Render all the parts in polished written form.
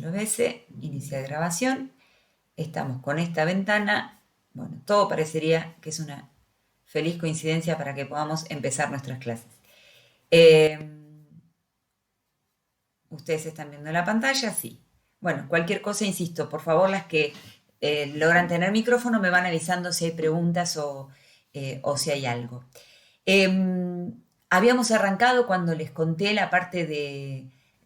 del OBS, iniciar grabación. Estamos con esta ventana. Bueno, todo parecería que es una feliz coincidencia para que podamos empezar nuestras clases. ¿Ustedes están viendo la pantalla? Sí. Bueno, cualquier cosa, insisto, por favor, las que logran tener micrófono me van avisando si hay preguntas o si hay algo. Habíamos arrancado cuando les conté la parte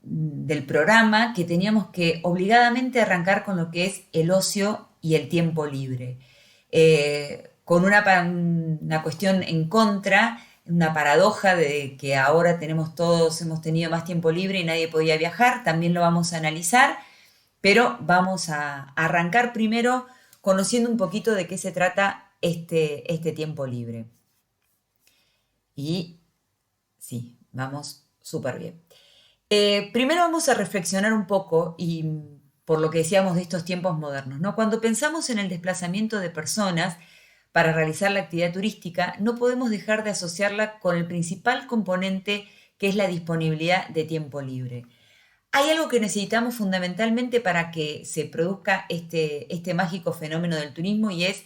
del programa que teníamos que obligadamente arrancar con lo que es el ocio y el tiempo libre. Con una cuestión en contra, una paradoja de que ahora hemos tenido más tiempo libre y nadie podía viajar, también lo vamos a analizar, pero vamos a arrancar primero conociendo un poquito de qué se trata este tiempo libre. Y sí, vamos súper bien. Primero vamos a reflexionar un poco y por lo que decíamos de estos tiempos modernos, ¿no? Cuando pensamos en el desplazamiento de personas para realizar la actividad turística, no podemos dejar de asociarla con el principal componente que es la disponibilidad de tiempo libre. Hay algo que necesitamos fundamentalmente para que se produzca este mágico fenómeno del turismo y es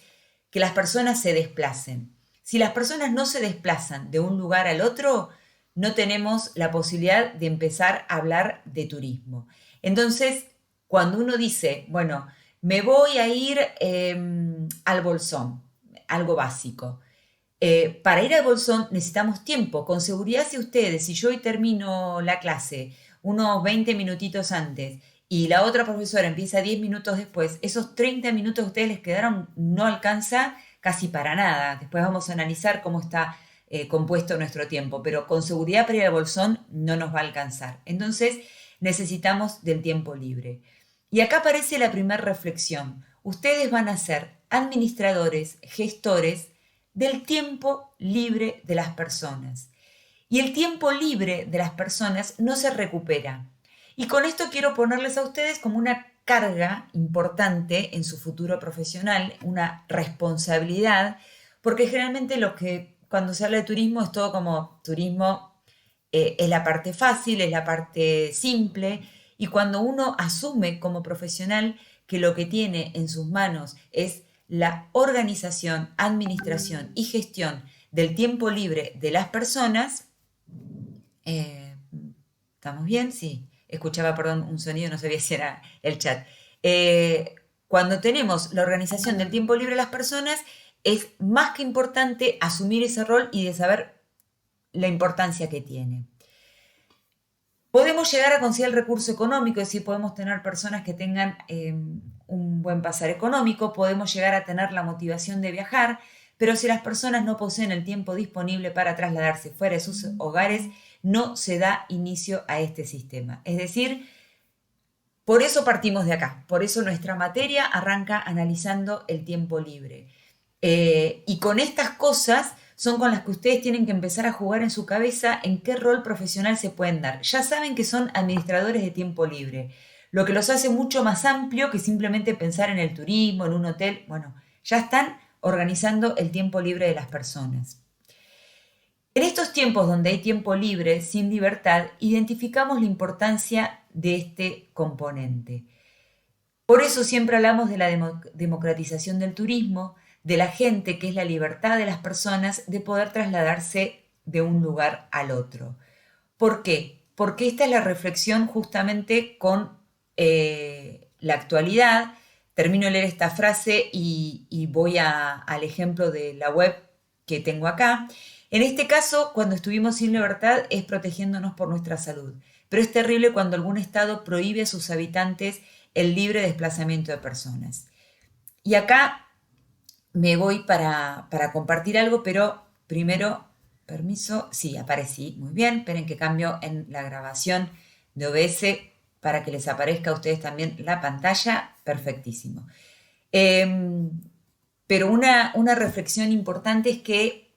que las personas se desplacen. Si las personas no se desplazan de un lugar al otro, no tenemos la posibilidad de empezar a hablar de turismo. Entonces, cuando uno dice, bueno, me voy a ir al Bolsón, algo básico. Para ir al Bolsón necesitamos tiempo. Con seguridad, si yo hoy termino la clase unos 20 minutitos antes y la otra profesora empieza 10 minutos después, esos 30 minutos que ustedes les quedaron no alcanza casi para nada. Después vamos a analizar cómo está compuesto nuestro tiempo, pero con seguridad para ir al Bolsón no nos va a alcanzar. Entonces necesitamos del tiempo libre. Y acá aparece la primera reflexión. Ustedes van a ser administradores, gestores del tiempo libre de las personas. Y el tiempo libre de las personas no se recupera. Y con esto quiero ponerles a ustedes como una carga importante en su futuro profesional, una responsabilidad, porque generalmente cuando se habla de turismo es todo como turismo es la parte fácil, es la parte simple, y cuando uno asume como profesional que lo que tiene en sus manos es la organización, administración y gestión del tiempo libre de las personas, ¿estamos bien? Sí, escuchaba, perdón, un sonido, no sabía si era el chat. Cuando tenemos la organización del tiempo libre de las personas, es más que importante asumir ese rol y de saber la importancia que tiene. Podemos llegar a considerar el recurso económico, es decir, podemos tener personas que tengan un buen pasar económico, podemos llegar a tener la motivación de viajar, pero si las personas no poseen el tiempo disponible para trasladarse fuera de sus hogares, no se da inicio a este sistema. Es decir, por eso partimos de acá, por eso nuestra materia arranca analizando el tiempo libre. Y con estas cosas son con las que ustedes tienen que empezar a jugar en su cabeza en qué rol profesional se pueden dar. Ya saben que son administradores de tiempo libre, lo que los hace mucho más amplio que simplemente pensar en el turismo, en un hotel. Bueno, ya están organizando el tiempo libre de las personas. En estos tiempos donde hay tiempo libre, sin libertad, identificamos la importancia de este componente. Por eso siempre hablamos de la democratización del turismo, de la gente, que es la libertad de las personas de poder trasladarse de un lugar al otro. ¿Por qué? Porque esta es la reflexión justamente con la actualidad. Termino de leer esta frase y voy al ejemplo de la web que tengo acá. En este caso, cuando estuvimos sin libertad es protegiéndonos por nuestra salud, pero es terrible cuando algún estado prohíbe a sus habitantes el libre desplazamiento de personas. Y acá me voy para compartir algo, pero primero, permiso, sí, aparecí, muy bien, esperen que cambio en la grabación de OBS para que les aparezca a ustedes también la pantalla, perfectísimo. Pero una reflexión importante es que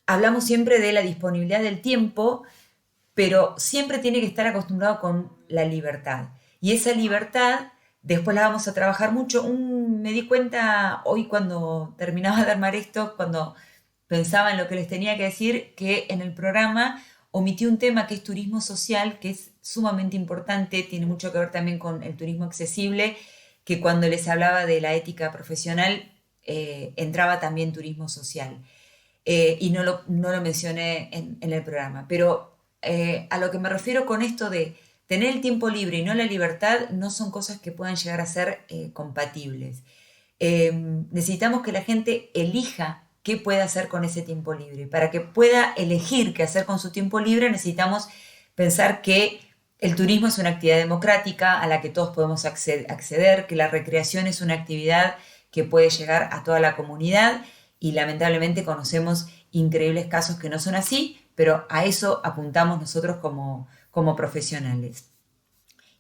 hablamos siempre de la disponibilidad del tiempo, pero siempre tiene que estar acostumbrado con la libertad. Y esa libertad después la vamos a trabajar mucho. Me di cuenta hoy cuando terminaba de armar esto, cuando pensaba en lo que les tenía que decir, que en el programa omití un tema que es turismo social, que es sumamente importante, tiene mucho que ver también con el turismo accesible, que cuando les hablaba de la ética profesional, entraba también turismo social. Y no lo mencioné en el programa. Pero a lo que me refiero con esto de tener el tiempo libre y no la libertad, no son cosas que puedan llegar a ser compatibles. Necesitamos que la gente elija qué puede hacer con ese tiempo libre. Para que pueda elegir qué hacer con su tiempo libre, necesitamos pensar que el turismo es una actividad democrática a la que todos podemos acceder, que la recreación es una actividad que puede llegar a toda la comunidad y lamentablemente conocemos increíbles casos que no son así, pero a eso apuntamos nosotros como profesionales.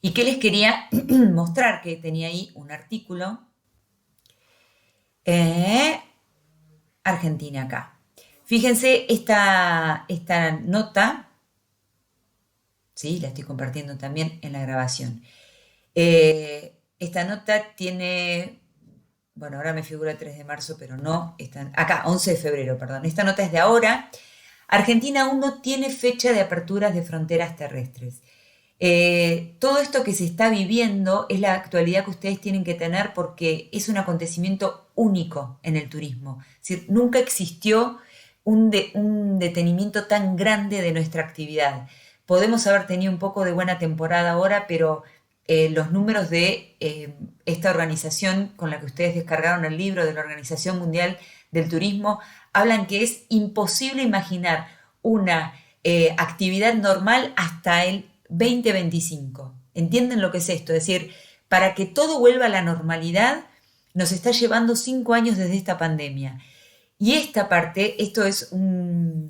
¿Y qué les quería mostrar? Que tenía ahí un artículo. Argentina acá. Fíjense esta nota, ¿sí? La estoy compartiendo también en la grabación. Esta nota tiene, bueno, ahora me figura 3 de marzo, pero no, acá, 11 de febrero, perdón. Esta nota es de ahora. Argentina aún no tiene fecha de aperturas de fronteras terrestres. Todo esto que se está viviendo es la actualidad que ustedes tienen que tener porque es un acontecimiento único en el turismo. Es decir, nunca existió un detenimiento tan grande de nuestra actividad. Podemos haber tenido un poco de buena temporada ahora, pero los números de esta organización con la que ustedes descargaron el libro de la Organización Mundial del Turismo hablan que es imposible imaginar una actividad normal hasta el 2025. ¿Entienden lo que es esto? Es decir, para que todo vuelva a la normalidad, nos está llevando 5 años desde esta pandemia. Y esta parte, esto es una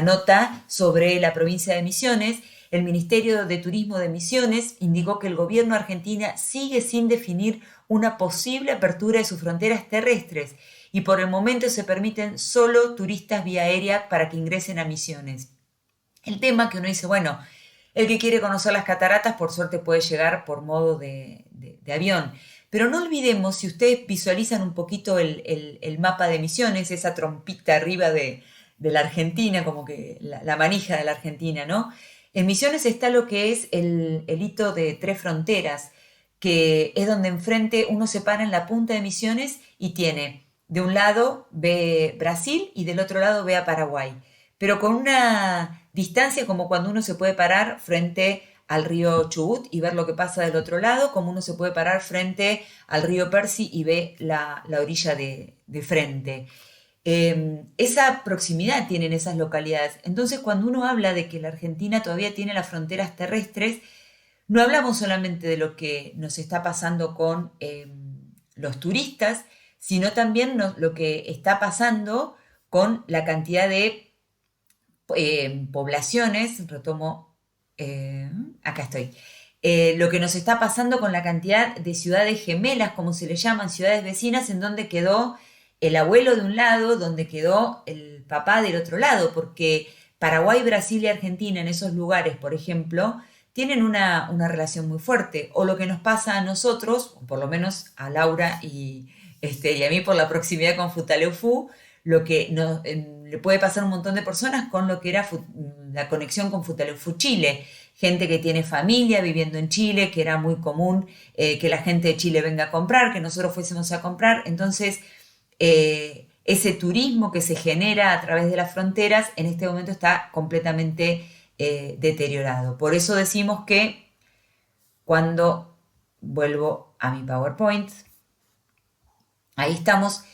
nota sobre la provincia de Misiones. El Ministerio de Turismo de Misiones indicó que el gobierno argentino sigue sin definir una posible apertura de sus fronteras terrestres y por el momento se permiten solo turistas vía aérea para que ingresen a Misiones. El tema que uno dice, bueno, el que quiere conocer las cataratas por suerte puede llegar por modo de avión. Pero no olvidemos, si ustedes visualizan un poquito el mapa de Misiones, esa trompita arriba de la Argentina, como que la manija de la Argentina, ¿no? En Misiones está lo que es el hito de 3 fronteras, que es donde enfrente uno se para en la punta de Misiones y tiene, de un lado ve Brasil y del otro lado ve a Paraguay, pero con una distancia como cuando uno se puede parar frente al río Chubut y ver lo que pasa del otro lado, como uno se puede parar frente al río Percy y ve la orilla de frente. Esa proximidad tienen esas localidades. Entonces, cuando uno habla de que la Argentina todavía tiene las fronteras terrestres, no hablamos solamente de lo que nos está pasando con los turistas, sino también lo que está pasando con la cantidad de poblaciones, retomo, acá estoy, lo que nos está pasando con la cantidad de ciudades gemelas, como se le llaman, ciudades vecinas, en donde quedó el abuelo de un lado, donde quedó el papá del otro lado, porque Paraguay, Brasil y Argentina en esos lugares, por ejemplo, tienen una relación muy fuerte, o lo que nos pasa a nosotros, o por lo menos a Laura y a mí por la proximidad con Futaleufú, lo que le puede pasar a un montón de personas con lo que era la conexión con Futaleufú Chile. Gente que tiene familia viviendo en Chile, que era muy común que la gente de Chile venga a comprar, que nosotros fuésemos a comprar. Entonces, ese turismo que se genera a través de las fronteras en este momento está completamente deteriorado. Por eso decimos que cuando vuelvo a mi PowerPoint, ahí estamos,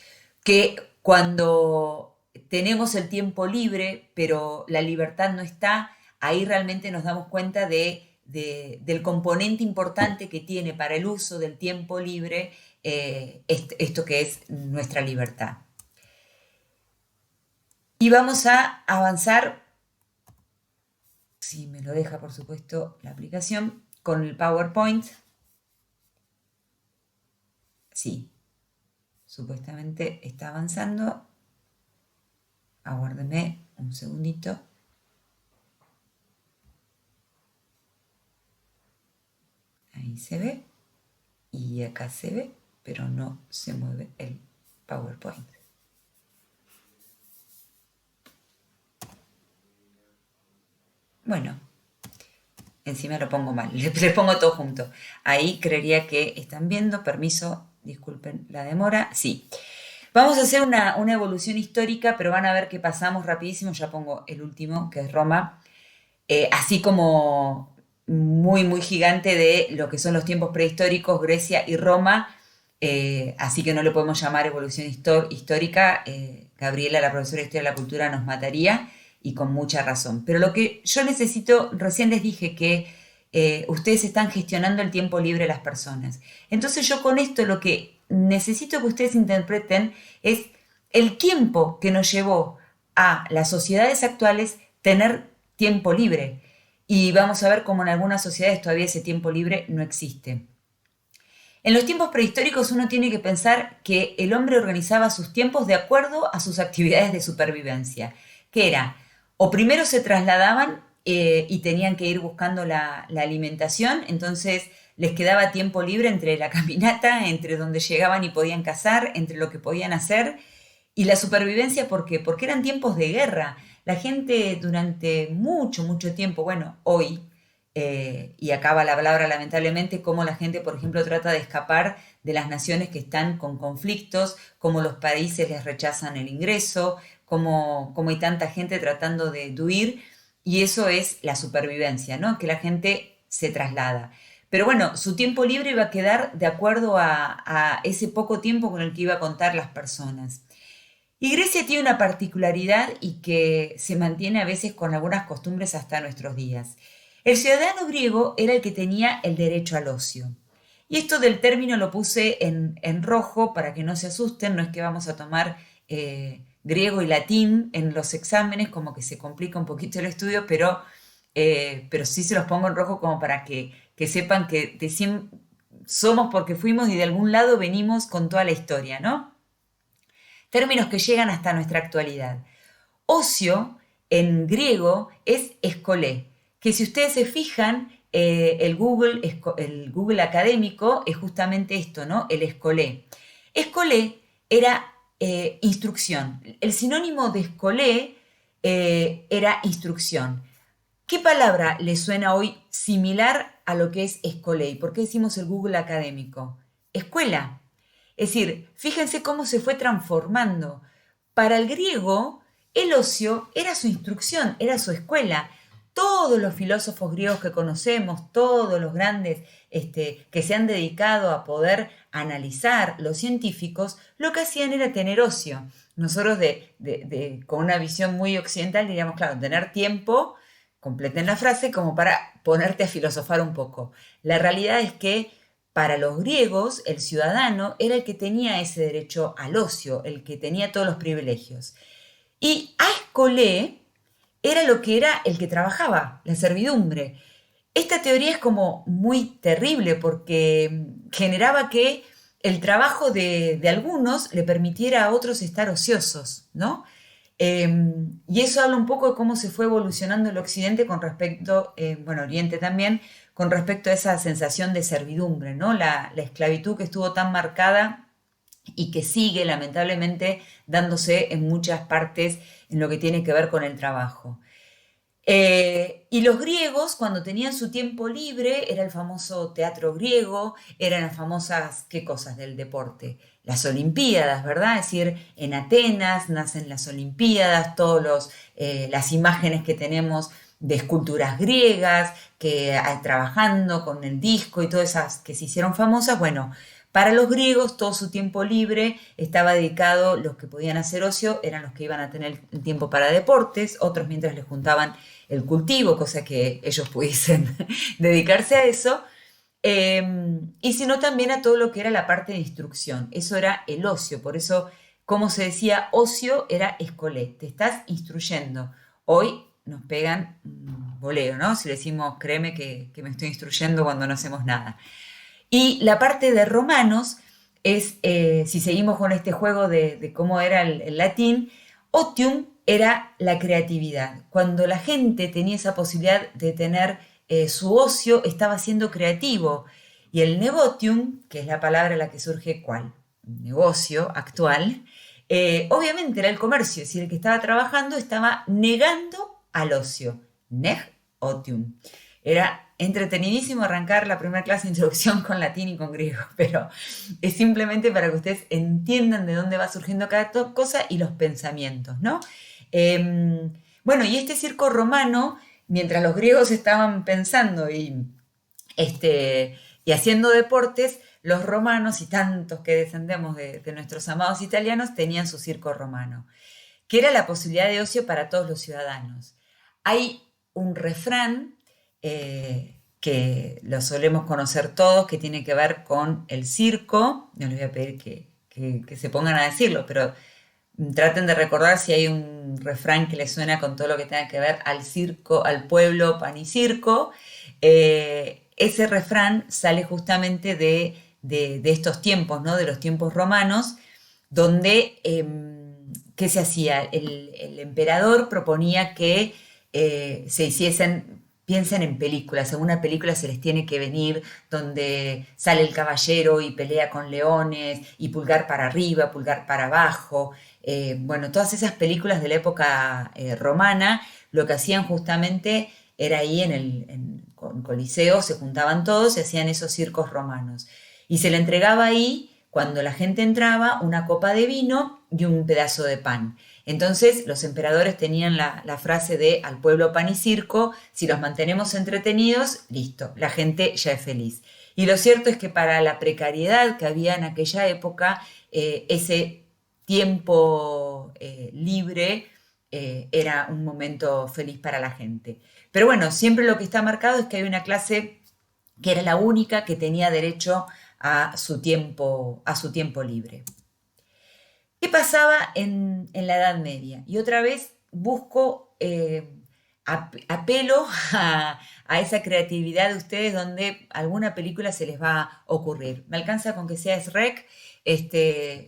que cuando tenemos el tiempo libre, pero la libertad no está, ahí realmente nos damos cuenta del componente importante que tiene para el uso del tiempo libre esto que es nuestra libertad. Y vamos a avanzar, si me lo deja por supuesto la aplicación, con el PowerPoint. Sí, supuestamente está avanzando. Aguárdeme un segundito. Ahí se ve. Y acá se ve, pero no se mueve el PowerPoint. Bueno, Encima lo pongo mal, les pongo todo junto. Ahí creería que están viendo, permiso, disculpen la demora, sí. Vamos a hacer una evolución histórica, pero van a ver que pasamos rapidísimo, ya pongo el último, que es Roma, así como muy, muy gigante de lo que son los tiempos prehistóricos, Grecia y Roma, así que no le podemos llamar evolución histórica. Gabriela, la profesora de Historia de la Cultura, nos mataría y con mucha razón. Pero lo que yo necesito, recién les dije que ustedes están gestionando el tiempo libre de las personas. Entonces yo con esto lo que necesito que ustedes interpreten es el tiempo que nos llevó a las sociedades actuales tener tiempo libre. Y vamos a ver cómo en algunas sociedades todavía ese tiempo libre no existe. En los tiempos prehistóricos uno tiene que pensar que el hombre organizaba sus tiempos de acuerdo a sus actividades de supervivencia, que era, o primero se trasladaban y tenían que ir buscando la alimentación, entonces les quedaba tiempo libre entre la caminata, entre donde llegaban y podían cazar, entre lo que podían hacer, y la supervivencia, ¿por qué? Porque eran tiempos de guerra. La gente durante mucho, mucho tiempo, bueno, hoy, y acaba la palabra lamentablemente, cómo la gente, por ejemplo, trata de escapar de las naciones que están con conflictos, cómo los países les rechazan el ingreso, cómo hay tanta gente tratando de huir, y eso es la supervivencia, ¿no? Que la gente se traslada. Pero bueno, su tiempo libre iba a quedar de acuerdo a ese poco tiempo con el que iba a contar las personas. Y Grecia tiene una particularidad y que se mantiene a veces con algunas costumbres hasta nuestros días. El ciudadano griego era el que tenía el derecho al ocio. Y esto del término lo puse en rojo para que no se asusten, no es que vamos a tomar griego y latín en los exámenes, como que se complica un poquito el estudio, pero sí se los pongo en rojo como para que sepan que somos porque fuimos y de algún lado venimos con toda la historia, ¿no? Términos que llegan hasta nuestra actualidad. Ocio, en griego, es escolé, que si ustedes se fijan, el Google académico es justamente esto, ¿no? El escolé. Escolé era instrucción. El sinónimo de escolé era instrucción. ¿Qué palabra le suena hoy similar a lo que es escolé? ¿Por qué decimos el Google académico? Escuela. Es decir, fíjense cómo se fue transformando. Para el griego, el ocio era su instrucción, era su escuela. Todos los filósofos griegos que conocemos, todos los grandes que se han dedicado a poder analizar los científicos, lo que hacían era tener ocio. Nosotros con una visión muy occidental diríamos, claro, tener tiempo, completen la frase, como para ponerte a filosofar un poco. La realidad es que para los griegos, el ciudadano era el que tenía ese derecho al ocio, el que tenía todos los privilegios. Y ascolé era lo que era el que trabajaba, la servidumbre. Esta teoría es como muy terrible porque generaba que el trabajo de algunos le permitiera a otros estar ociosos, ¿no? Y eso habla un poco de cómo se fue evolucionando el Occidente con respecto, bueno, Oriente también, con respecto a esa sensación de servidumbre, ¿no? La esclavitud que estuvo tan marcada y que sigue lamentablemente dándose en muchas partes en lo que tiene que ver con el trabajo. Y los griegos, cuando tenían su tiempo libre, era el famoso teatro griego, eran las famosas, ¿qué cosas del deporte? Las Olimpiadas, ¿verdad? Es decir, en Atenas nacen las Olimpiadas, todas las imágenes que tenemos de esculturas griegas, que trabajando con el disco y todas esas que se hicieron famosas, bueno, para los griegos todo su tiempo libre estaba dedicado, los que podían hacer ocio eran los que iban a tener el tiempo para deportes, otros mientras les juntaban el cultivo, cosa que ellos pudiesen dedicarse a eso, y sino también a todo lo que era la parte de instrucción, eso era el ocio, por eso, como se decía, ocio era escolé, te estás instruyendo. Hoy nos pegan boleo, ¿no? Si le decimos, créeme que me estoy instruyendo cuando no hacemos nada. Y la parte de romanos es, si seguimos con este juego de cómo era el latín, otium era la creatividad. Cuando la gente tenía esa posibilidad de tener su ocio, estaba siendo creativo. Y el negotium, que es la palabra en la que surge ¿cuál? Negocio actual, obviamente era el comercio, es decir, el que estaba trabajando estaba negando al ocio. Neg otium. Era entretenidísimo arrancar la primera clase de introducción con latín y con griego, pero es simplemente para que ustedes entiendan de dónde va surgiendo cada cosa y los pensamientos, ¿no? Bueno, y este circo romano, mientras los griegos estaban pensando y haciendo deportes, los romanos y tantos que descendemos de nuestros amados italianos tenían su circo romano, que era la posibilidad de ocio para todos los ciudadanos. Hay un refrán que lo solemos conocer todos, que tiene que ver con el circo. No les voy a pedir que se pongan a decirlo, pero traten de recordar si hay un refrán que les suena con todo lo que tenga que ver al circo, al pueblo, pan y circo. Ese refrán sale justamente de estos tiempos, ¿no? De los tiempos romanos, donde, ¿qué se hacía? El emperador proponía que se hiciesen, piensen en películas, en una película se les tiene que venir donde sale el caballero y pelea con leones, y pulgar para arriba, pulgar para abajo. Bueno, todas esas películas de la época romana, lo que hacían justamente era ahí en el Coliseo, se juntaban todos y hacían esos circos romanos. Y se le entregaba ahí, cuando la gente entraba, una copa de vino y un pedazo de pan. Entonces los emperadores tenían la frase de al pueblo pan y circo, si los mantenemos entretenidos, listo, la gente ya es feliz. Y lo cierto es que para la precariedad que había en aquella época, ese tiempo libre era un momento feliz para la gente. Pero bueno, siempre lo que está marcado es que hay una clase que era la única que tenía derecho a su tiempo libre. ¿Qué pasaba en la Edad Media? Y otra vez busco, apelo a esa creatividad de ustedes donde alguna película se les va a ocurrir. Me alcanza con que sea Shrek,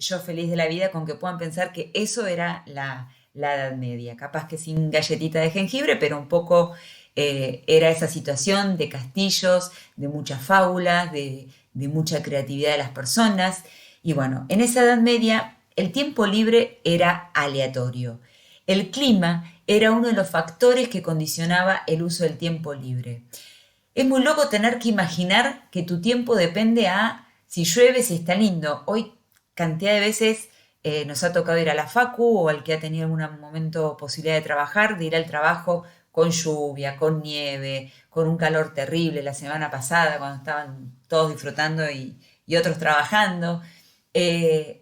yo feliz de la vida con que puedan pensar que eso era la Edad Media. Capaz que sin galletita de jengibre, pero un poco era esa situación de castillos, de muchas fábulas, de mucha creatividad de las personas. Y bueno, en esa Edad Media el tiempo libre era aleatorio. El clima era uno de los factores que condicionaba el uso del tiempo libre. Es muy loco tener que imaginar que tu tiempo depende a si llueve, si está lindo. Hoy cantidad de veces nos ha tocado ir a la facu o al que ha tenido en algún momento posibilidad de trabajar, de ir al trabajo con lluvia, con nieve, con un calor terrible la semana pasada cuando estaban todos disfrutando y otros trabajando.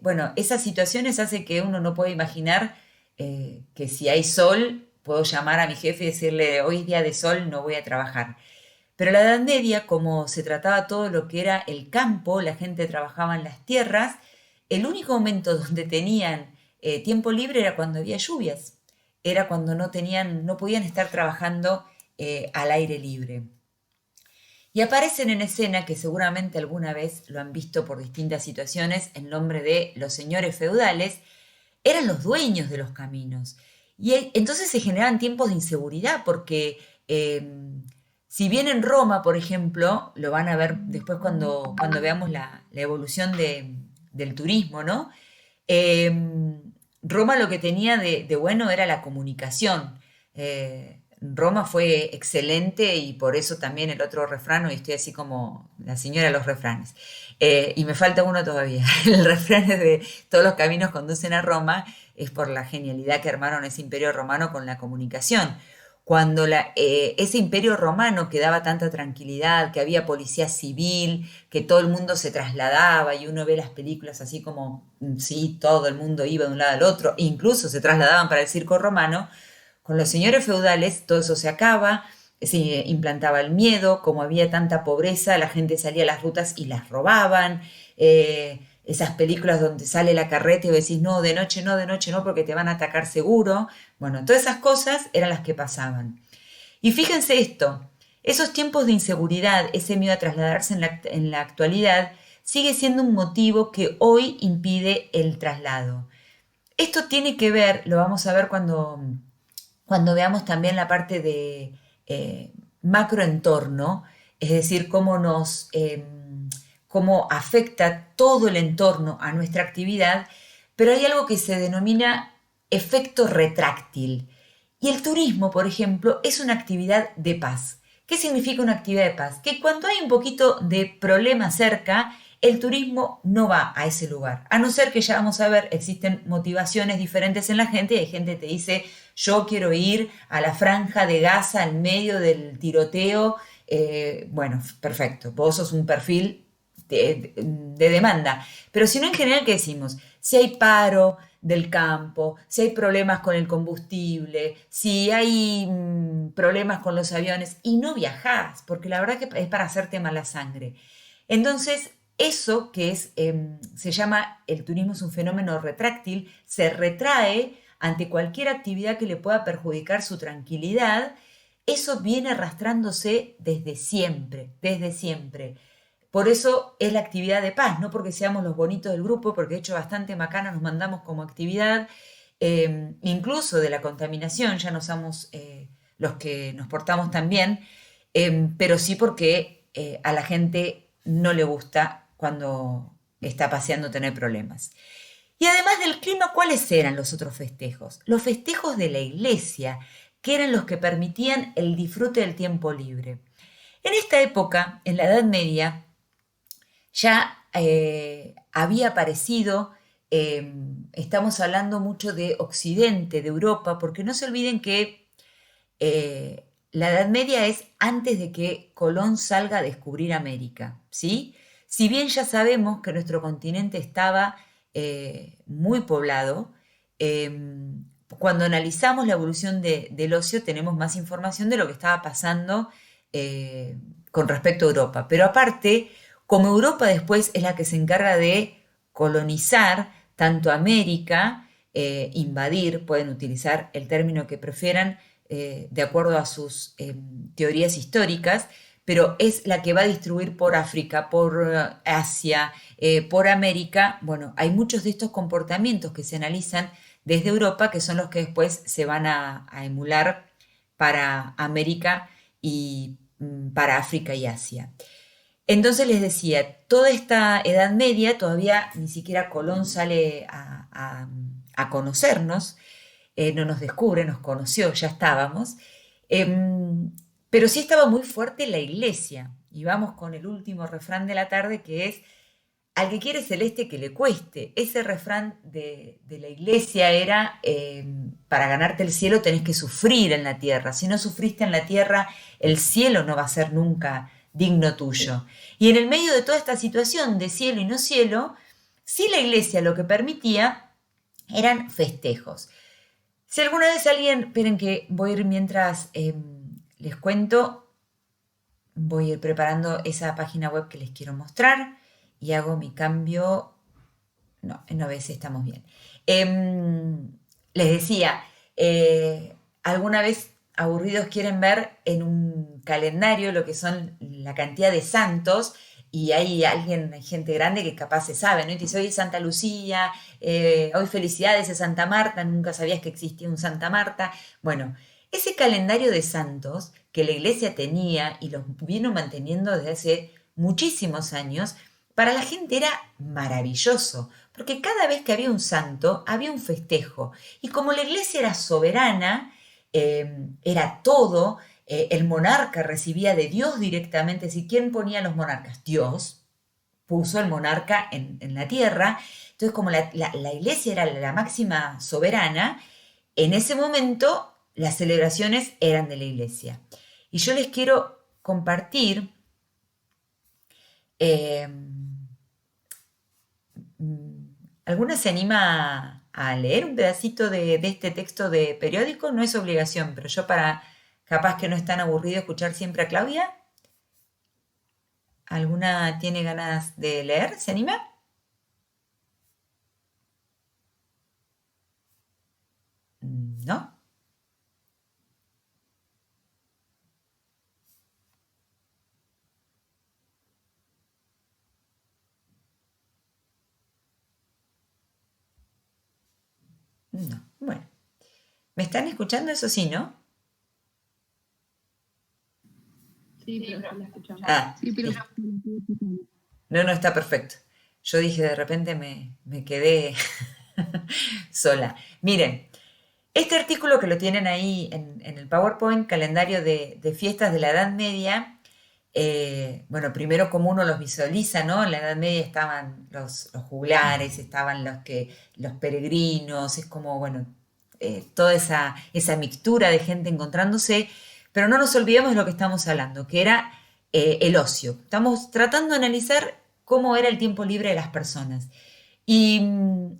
Bueno, esas situaciones hacen que uno no pueda imaginar que si hay sol, puedo llamar a mi jefe y decirle, hoy es día de sol, no voy a trabajar. Pero la Edad Media, como se trataba todo lo que era el campo, la gente trabajaba en las tierras, el único momento donde tenían tiempo libre era cuando había lluvias, era cuando no podían estar trabajando al aire libre. Y aparecen en escena, que seguramente alguna vez lo han visto por distintas situaciones, en nombre de los señores feudales, eran los dueños de los caminos. Y entonces se generaban tiempos de inseguridad, porque si bien en Roma, por ejemplo, lo van a ver después cuando veamos la evolución del turismo, ¿no? Roma lo que tenía de bueno era la comunicación. Roma fue excelente y por eso también el otro refrán, y estoy así como la señora de los refranes. Y me falta uno todavía. El refrán es de todos los caminos conducen a Roma, es por la genialidad que armaron ese imperio romano con la comunicación. Cuando ese imperio romano que daba tanta tranquilidad, que había policía civil, que todo el mundo se trasladaba y uno ve las películas así como, sí, todo el mundo iba de un lado al otro, e incluso se trasladaban para el circo romano, con los señores feudales todo eso se acaba, se implantaba el miedo, como había tanta pobreza, la gente salía a las rutas y las robaban. Esas películas donde sale la carreta y decís, no, de noche no, porque te van a atacar seguro. Bueno, todas esas cosas eran las que pasaban. Y fíjense esto, esos tiempos de inseguridad, ese miedo a trasladarse en la actualidad, sigue siendo un motivo que hoy impide el traslado. Esto tiene que ver, lo vamos a ver cuando veamos también la parte de macroentorno, es decir, cómo afecta todo el entorno a nuestra actividad, pero hay algo que se denomina efecto retráctil. Y el turismo, por ejemplo, es una actividad de paz, ¿Qué significa una actividad de paz? Que cuando hay un poquito de problema cerca, el turismo no va a ese lugar. A no ser que ya vamos a ver, existen motivaciones diferentes en la gente y hay gente que te dice, yo quiero ir a la franja de Gaza en medio del tiroteo. Bueno, perfecto, vos sos un perfil de demanda. Pero si no, en general, ¿qué decimos? Si hay paro del campo, si hay problemas con el combustible, si hay problemas con los aviones y no viajás, porque la verdad que es para hacerte mala sangre. Entonces, eso que es, se llama, el turismo es un fenómeno retráctil, se retrae ante cualquier actividad que le pueda perjudicar su tranquilidad. Eso viene arrastrándose desde siempre, desde siempre. Por eso es la actividad de paz, no porque seamos los bonitos del grupo, porque de hecho bastante macana nos mandamos como actividad, incluso de la contaminación, ya no somos los que nos portamos tan bien, pero sí porque a la gente no le gusta cuando está paseando tener problemas. Y además del clima, ¿cuáles eran los otros festejos? Los festejos de la iglesia, que eran los que permitían el disfrute del tiempo libre. En esta época, en la Edad Media, ya había aparecido, estamos hablando mucho de Occidente, de Europa, porque no se olviden que la Edad Media es antes de que Colón salga a descubrir América, ¿sí? Si bien ya sabemos que nuestro continente estaba muy poblado, cuando analizamos la evolución del ocio tenemos más información de lo que estaba pasando con respecto a Europa. Pero aparte, como Europa después es la que se encarga de colonizar tanto América, invadir, pueden utilizar el término que prefieran, de acuerdo a sus teorías históricas, pero es la que va a distribuir por África, por Asia, por América. Bueno, hay muchos de estos comportamientos que se analizan desde Europa que son los que después se van a emular para América y para África y Asia. Entonces les decía, toda esta Edad Media, todavía ni siquiera Colón sale a conocernos, no nos descubre, nos conoció, ya estábamos, pero sí estaba muy fuerte la iglesia. Y vamos con el último refrán de la tarde, que es, al que quiere celeste que le cueste. Ese refrán de la iglesia era, para ganarte el cielo tenés que sufrir en la tierra. Si no sufriste en la tierra, el cielo no va a ser nunca digno tuyo. Y en el medio de toda esta situación de cielo y no cielo, sí la iglesia lo que permitía eran festejos. Si alguna vez alguien, esperen que voy a ir mientras les cuento, voy a ir preparando esa página web que les quiero mostrar y hago mi cambio. No, en OBS estamos bien. Les decía, alguna vez aburridos quieren ver en un calendario lo que son la cantidad de santos y hay alguien, hay gente grande que capaz se sabe, ¿no? Y te dice, hoy es Santa Lucía, hoy felicidades es Santa Marta, nunca sabías que existía un Santa Marta. Bueno, ese calendario de santos que la iglesia tenía y los vino manteniendo desde hace muchísimos años, para la gente era maravilloso, porque cada vez que había un santo había un festejo. Y como la iglesia era soberana, era todo, el monarca recibía de Dios directamente. Si quién ponía a los monarcas, Dios puso el monarca en la tierra. Entonces, como la iglesia era la máxima soberana, en ese momento las celebraciones eran de la iglesia. Y yo les quiero compartir eh, ¿alguna se anima a leer un pedacito de este texto de periódico? No es obligación, pero yo para, capaz que no es tan aburrido escuchar siempre a Claudia. ¿Alguna tiene ganas de leer? ¿Se anima? ¿No? No. Bueno. ¿Me están escuchando? Eso sí, ¿no? Sí, pero sí la escuchamos. Ah, no, no, está perfecto. Yo dije, de repente me quedé sola. Miren, Este artículo que lo tienen ahí en el PowerPoint, calendario de fiestas de la Edad Media, bueno, primero como uno los visualiza, ¿no? En la Edad Media estaban los juglares, estaban los peregrinos, es como, bueno, toda esa mixtura de gente encontrándose, pero no nos olvidemos de lo que estamos hablando, que era el ocio. Estamos tratando de analizar cómo era el tiempo libre de las personas. Y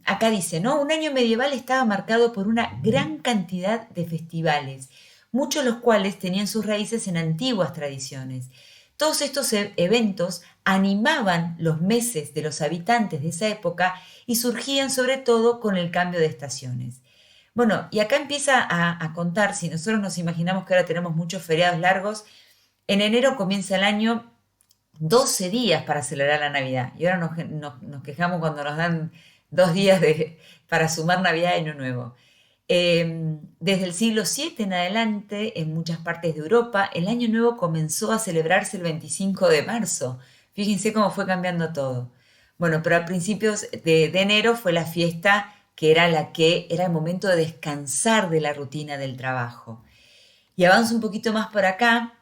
acá dice, ¿no? Un año medieval estaba marcado por una gran cantidad de festivales, muchos de los cuales tenían sus raíces en antiguas tradiciones. Todos estos eventos animaban los meses de los habitantes de esa época y surgían sobre todo con el cambio de estaciones. Bueno, y acá empieza a contar, si nosotros nos imaginamos que ahora tenemos muchos feriados largos, en enero comienza el año, 12 días para celebrar la Navidad. Y ahora nos quejamos cuando nos dan 2 días para sumar Navidad y Año Nuevo. Desde el siglo VII en adelante, en muchas partes de Europa, el Año Nuevo comenzó a celebrarse el 25 de marzo. Fíjense cómo fue cambiando todo. Bueno, pero a principios de enero fue la fiesta que era el momento de descansar de la rutina del trabajo. Y avanzo un poquito más por acá.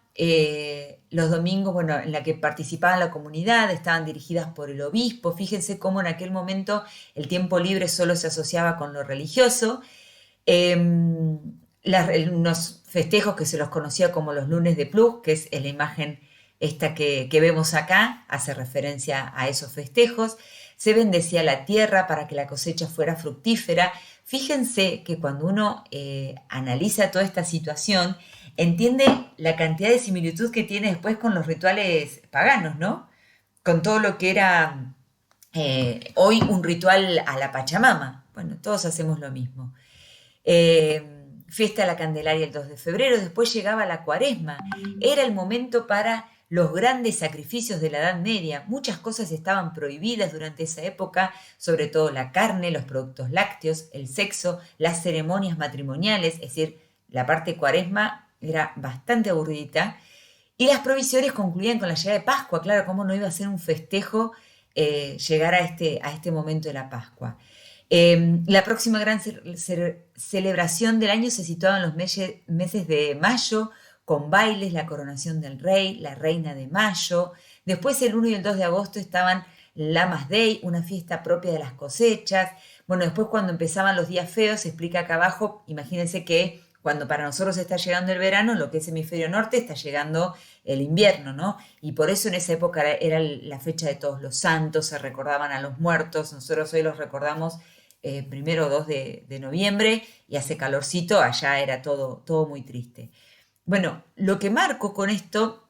Los domingos, bueno, en la que participaba la comunidad, estaban dirigidas por el obispo. Fíjense cómo en aquel momento el tiempo libre solo se asociaba con lo religioso. Unos festejos que se los conocía como los lunes de Plus, que es la imagen esta que vemos acá, hace referencia a esos festejos. Se bendecía la tierra para que la cosecha fuera fructífera. Fíjense que cuando uno analiza toda esta situación, entiende la cantidad de similitud que tiene después con los rituales paganos, ¿no? Con todo lo que era hoy un ritual a la Pachamama. Bueno, todos hacemos lo mismo. Fiesta de la Candelaria el 2 de febrero, después llegaba la Cuaresma. Era el momento para los grandes sacrificios de la Edad Media. Muchas cosas estaban prohibidas durante esa época, sobre todo la carne, los productos lácteos, el sexo, las ceremonias matrimoniales, es decir, la parte Cuaresma era bastante aburridita. Y las provisiones concluían con la llegada de Pascua. Claro, ¿cómo no iba a ser un festejo llegar a este momento de la Pascua? La próxima gran celebración del año se situaba en los meses de mayo, con bailes, la coronación del rey, la reina de mayo. Después el 1 y el 2 de agosto estaban Lammas Day, una fiesta propia de las cosechas. Bueno, después cuando empezaban los días feos, se explica acá abajo, imagínense que cuando para nosotros está llegando el verano, en lo que es hemisferio norte está llegando el invierno, ¿no? Y por eso en esa época era la fecha de todos los santos, se recordaban a los muertos, nosotros hoy los recordamos 1 o 2 de noviembre y hace calorcito, allá era todo muy triste. Bueno, lo que marco con esto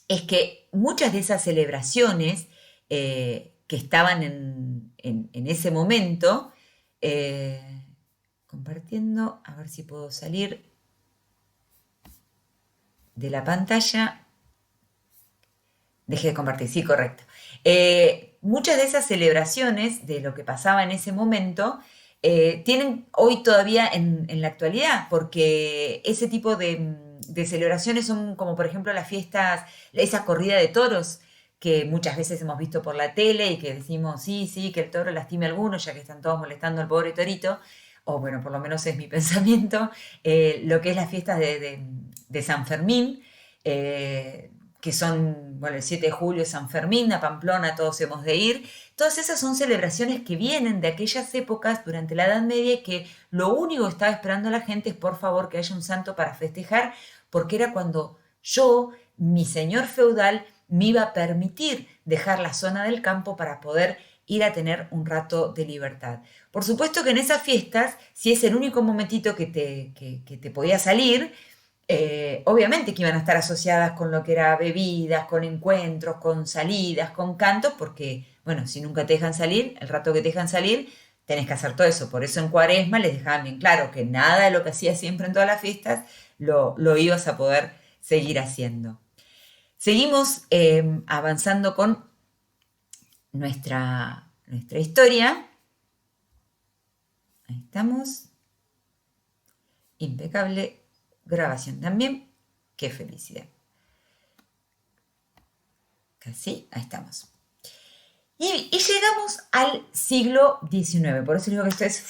es que muchas de esas celebraciones que estaban en ese momento, compartiendo, a ver si puedo salir de la pantalla. Dejé de compartir, sí, correcto. Muchas de esas celebraciones de lo que pasaba en ese momento tienen hoy todavía en la actualidad, porque ese tipo de celebraciones son como por ejemplo las fiestas, esa corrida de toros que muchas veces hemos visto por la tele y que decimos, sí, que el toro lastime a algunos, ya que están todos molestando al pobre torito, o bueno, por lo menos es mi pensamiento, lo que es las fiestas de San Fermín, que son, bueno, el 7 de julio San Fermín, a Pamplona todos hemos de ir. Todas esas son celebraciones que vienen de aquellas épocas durante la Edad Media y que lo único que estaba esperando la gente es por favor que haya un santo para festejar, porque era cuando yo, mi señor feudal, me iba a permitir dejar la zona del campo para poder ir a tener un rato de libertad. Por supuesto que en esas fiestas, si es el único momentito que te podía salir, obviamente que iban a estar asociadas con lo que era bebidas, con encuentros, con salidas, con cantos, porque, bueno, si nunca te dejan salir, el rato que te dejan salir, tenés que hacer todo eso. Por eso en Cuaresma les dejaban bien claro que nada de lo que hacías siempre en todas las fiestas lo ibas a poder seguir haciendo. Seguimos avanzando con nuestra historia. Ahí estamos. Impecable. Grabación también. Qué felicidad. Casi, ahí estamos. Y llegamos al siglo XIX. Por eso digo que esto es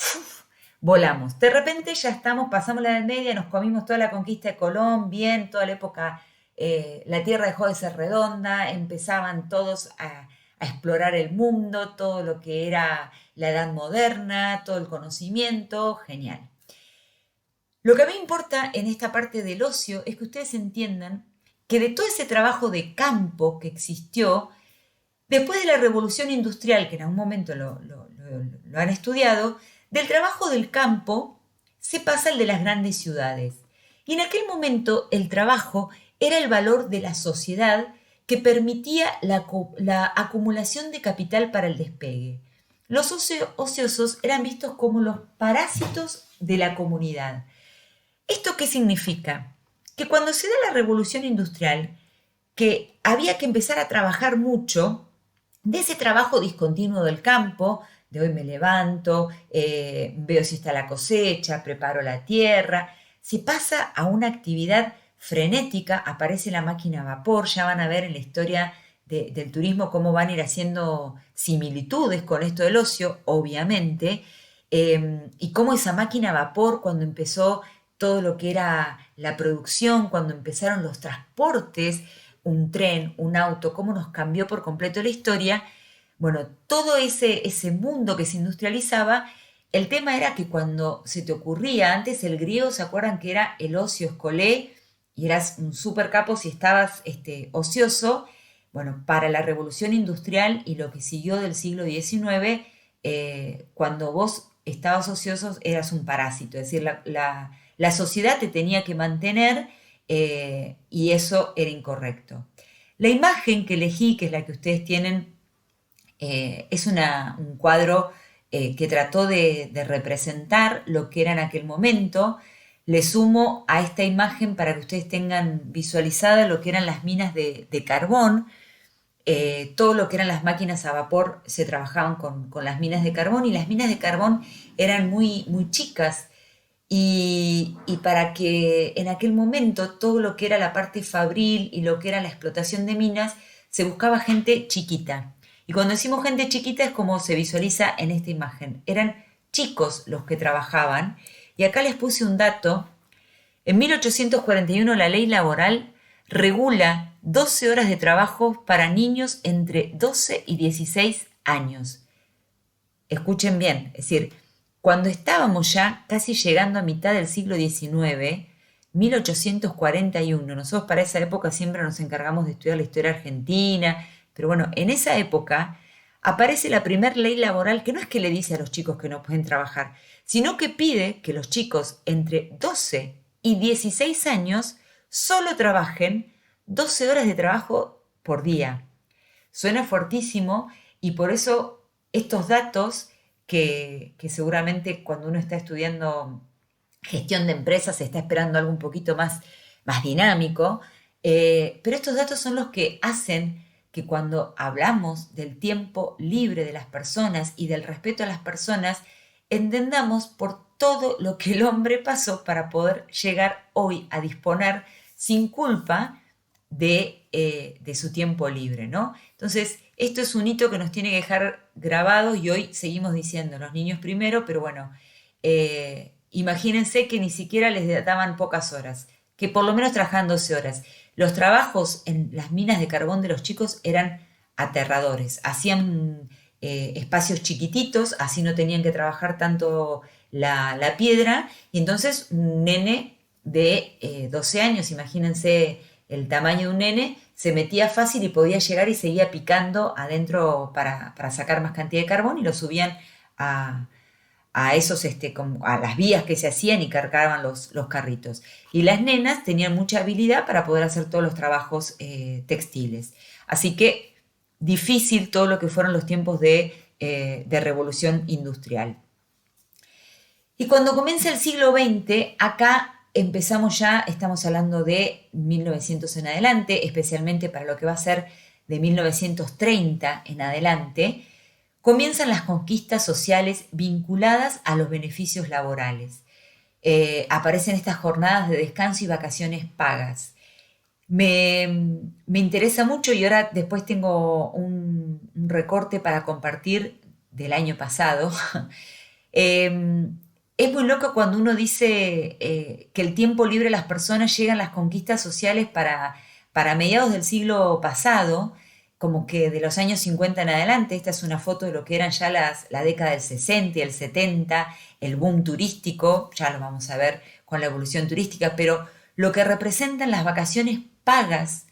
volamos. De repente ya estamos, pasamos la Edad Media, nos comimos toda la conquista de Colón, bien, toda la época, la Tierra dejó de ser redonda, empezaban todos a explorar el mundo, todo lo que era la Edad Moderna, todo el conocimiento, genial. Lo que a mí me importa en esta parte del ocio es que ustedes entiendan que de todo ese trabajo de campo que existió, después de la revolución industrial, que en algún momento lo han estudiado, del trabajo del campo se pasa al de las grandes ciudades. Y en aquel momento el trabajo era el valor de la sociedad que permitía la acumulación de capital para el despegue. Los ociosos eran vistos como los parásitos de la comunidad. ¿Esto qué significa? Que cuando se da la revolución industrial, que había que empezar a trabajar mucho, de ese trabajo discontinuo del campo, de hoy me levanto, veo si está la cosecha, preparo la tierra, se pasa a una actividad frenética, aparece la máquina a vapor, ya van a ver en la historia del turismo cómo van a ir haciendo similitudes con esto del ocio, obviamente, y cómo esa máquina a vapor, cuando empezó todo lo que era la producción, cuando empezaron los transportes, un tren, un auto, cómo nos cambió por completo la historia. Bueno, todo ese mundo que se industrializaba, el tema era que cuando se te ocurría, antes el griego, ¿se acuerdan que era el ocio escolé? Y eras un super capo si estabas ocioso. Bueno, para la revolución industrial y lo que siguió del siglo XIX, cuando vos estabas ocioso eras un parásito, es decir, la sociedad te tenía que mantener y eso era incorrecto. La imagen que elegí, que es la que ustedes tienen, es un cuadro que trató de representar lo que era en aquel momento. Le sumo a esta imagen para que ustedes tengan visualizada lo que eran las minas de carbón. Todo lo que eran las máquinas a vapor se trabajaban con las minas de carbón y las minas de carbón eran muy, muy chicas y para que en aquel momento todo lo que era la parte fabril y lo que era la explotación de minas se buscaba gente chiquita. Y cuando decimos gente chiquita es como se visualiza en esta imagen. Eran chicos los que trabajaban. Y acá les puse un dato. En 1841 la ley laboral regula 12 horas de trabajo para niños entre 12 y 16 años. Escuchen bien, es decir, cuando estábamos ya casi llegando a mitad del siglo XIX, 1841, nosotros para esa época siempre nos encargamos de estudiar la historia argentina, pero bueno, en esa época aparece la primera ley laboral que no es que le dice a los chicos que no pueden trabajar, sino que pide que los chicos entre 12 y 16 años solo trabajen 12 horas de trabajo por día. Suena fuertísimo y por eso estos datos que seguramente cuando uno está estudiando gestión de empresas se está esperando algo un poquito más dinámico, pero estos datos son los que hacen que cuando hablamos del tiempo libre de las personas y del respeto a las personas, entendamos por todo lo que el hombre pasó para poder llegar hoy a disponer sin culpa de su tiempo libre, ¿no? Entonces, esto es un hito que nos tiene que dejar grabados y hoy seguimos diciendo los niños primero, pero bueno, imagínense que ni siquiera les daban pocas horas, que por lo menos trabajaban 12 horas. Los trabajos en las minas de carbón de los chicos eran aterradores, hacían espacios chiquititos, así no tenían que trabajar tanto la piedra, y entonces un nene de 12 años, imagínense el tamaño de un nene, se metía fácil y podía llegar y seguía picando adentro para sacar más cantidad de carbón y lo subían a esos, a las vías que se hacían y cargaban los carritos. Y las nenas tenían mucha habilidad para poder hacer todos los trabajos textiles. Así que difícil todo lo que fueron los tiempos de revolución industrial. Y cuando comienza el siglo XX, acá empezamos ya, estamos hablando de 1900 en adelante, especialmente para lo que va a ser de 1930 en adelante, comienzan las conquistas sociales vinculadas a los beneficios laborales. Aparecen estas jornadas de descanso y vacaciones pagas. Me interesa mucho y ahora después tengo un recorte para compartir del año pasado. Es muy loco cuando uno dice que el tiempo libre de las personas llegan las conquistas sociales para mediados del siglo pasado, como que de los años 50 en adelante. Esta es una foto de lo que eran ya la década del 60 y el 70, el boom turístico, ya lo vamos a ver con la evolución turística, pero lo que representan las vacaciones pagas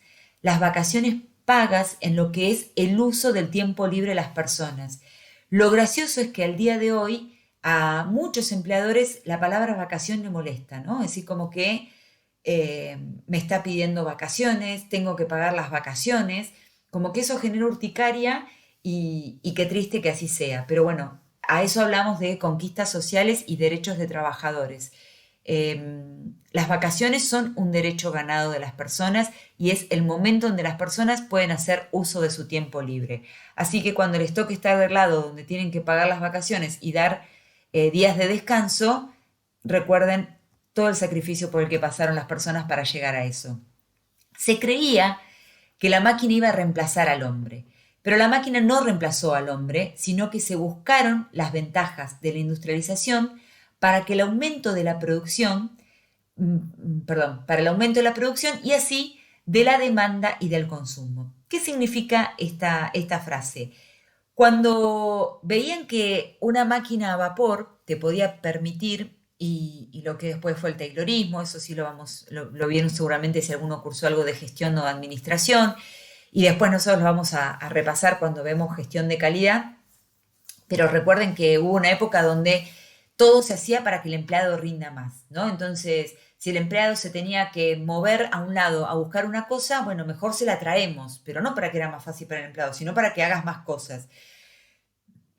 en lo que es el uso del tiempo libre de las personas. Lo gracioso es que al día de hoy a muchos empleadores la palabra vacación le molesta, ¿no? Es decir, como que me está pidiendo vacaciones, tengo que pagar las vacaciones, como que eso genera urticaria y qué triste que así sea. Pero bueno, a eso hablamos de conquistas sociales y derechos de trabajadores. Las vacaciones son un derecho ganado de las personas y es el momento donde las personas pueden hacer uso de su tiempo libre. Así que cuando les toque estar del lado donde tienen que pagar las vacaciones y dar días de descanso, recuerden todo el sacrificio por el que pasaron las personas para llegar a eso. Se creía que la máquina iba a reemplazar al hombre, pero la máquina no reemplazó al hombre, sino que se buscaron las ventajas de la industrialización para que el aumento de la producción, para el aumento de la producción y así de la demanda y del consumo. ¿Qué significa esta frase? Cuando veían que una máquina a vapor te podía permitir, y lo que después fue el Taylorismo, eso sí lo vieron seguramente si alguno cursó algo de gestión o de administración, y después nosotros lo vamos a repasar cuando vemos gestión de calidad, pero recuerden que hubo una época donde todo se hacía para que el empleado rinda más, ¿no? Entonces, si el empleado se tenía que mover a un lado a buscar una cosa, bueno, mejor se la traemos, pero no para que era más fácil para el empleado, sino para que hagas más cosas.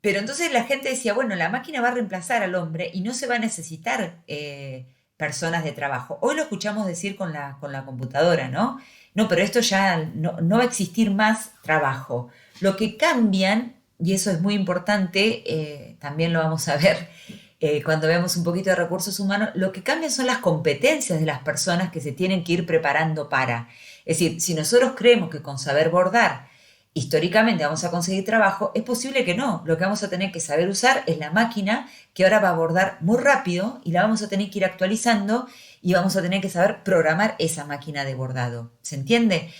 Pero entonces la gente decía, bueno, la máquina va a reemplazar al hombre y no se va a necesitar personas de trabajo. Hoy lo escuchamos decir con la computadora, ¿no? No, pero esto ya no va a existir más trabajo. Lo que cambian, y eso es muy importante, también lo vamos a ver cuando veamos un poquito de recursos humanos, lo que cambian son las competencias de las personas que se tienen que ir preparando para. Es decir, si nosotros creemos que con saber bordar históricamente vamos a conseguir trabajo, es posible que no. Lo que vamos a tener que saber usar es la máquina que ahora va a bordar muy rápido y la vamos a tener que ir actualizando y vamos a tener que saber programar esa máquina de bordado. ¿Se entiende?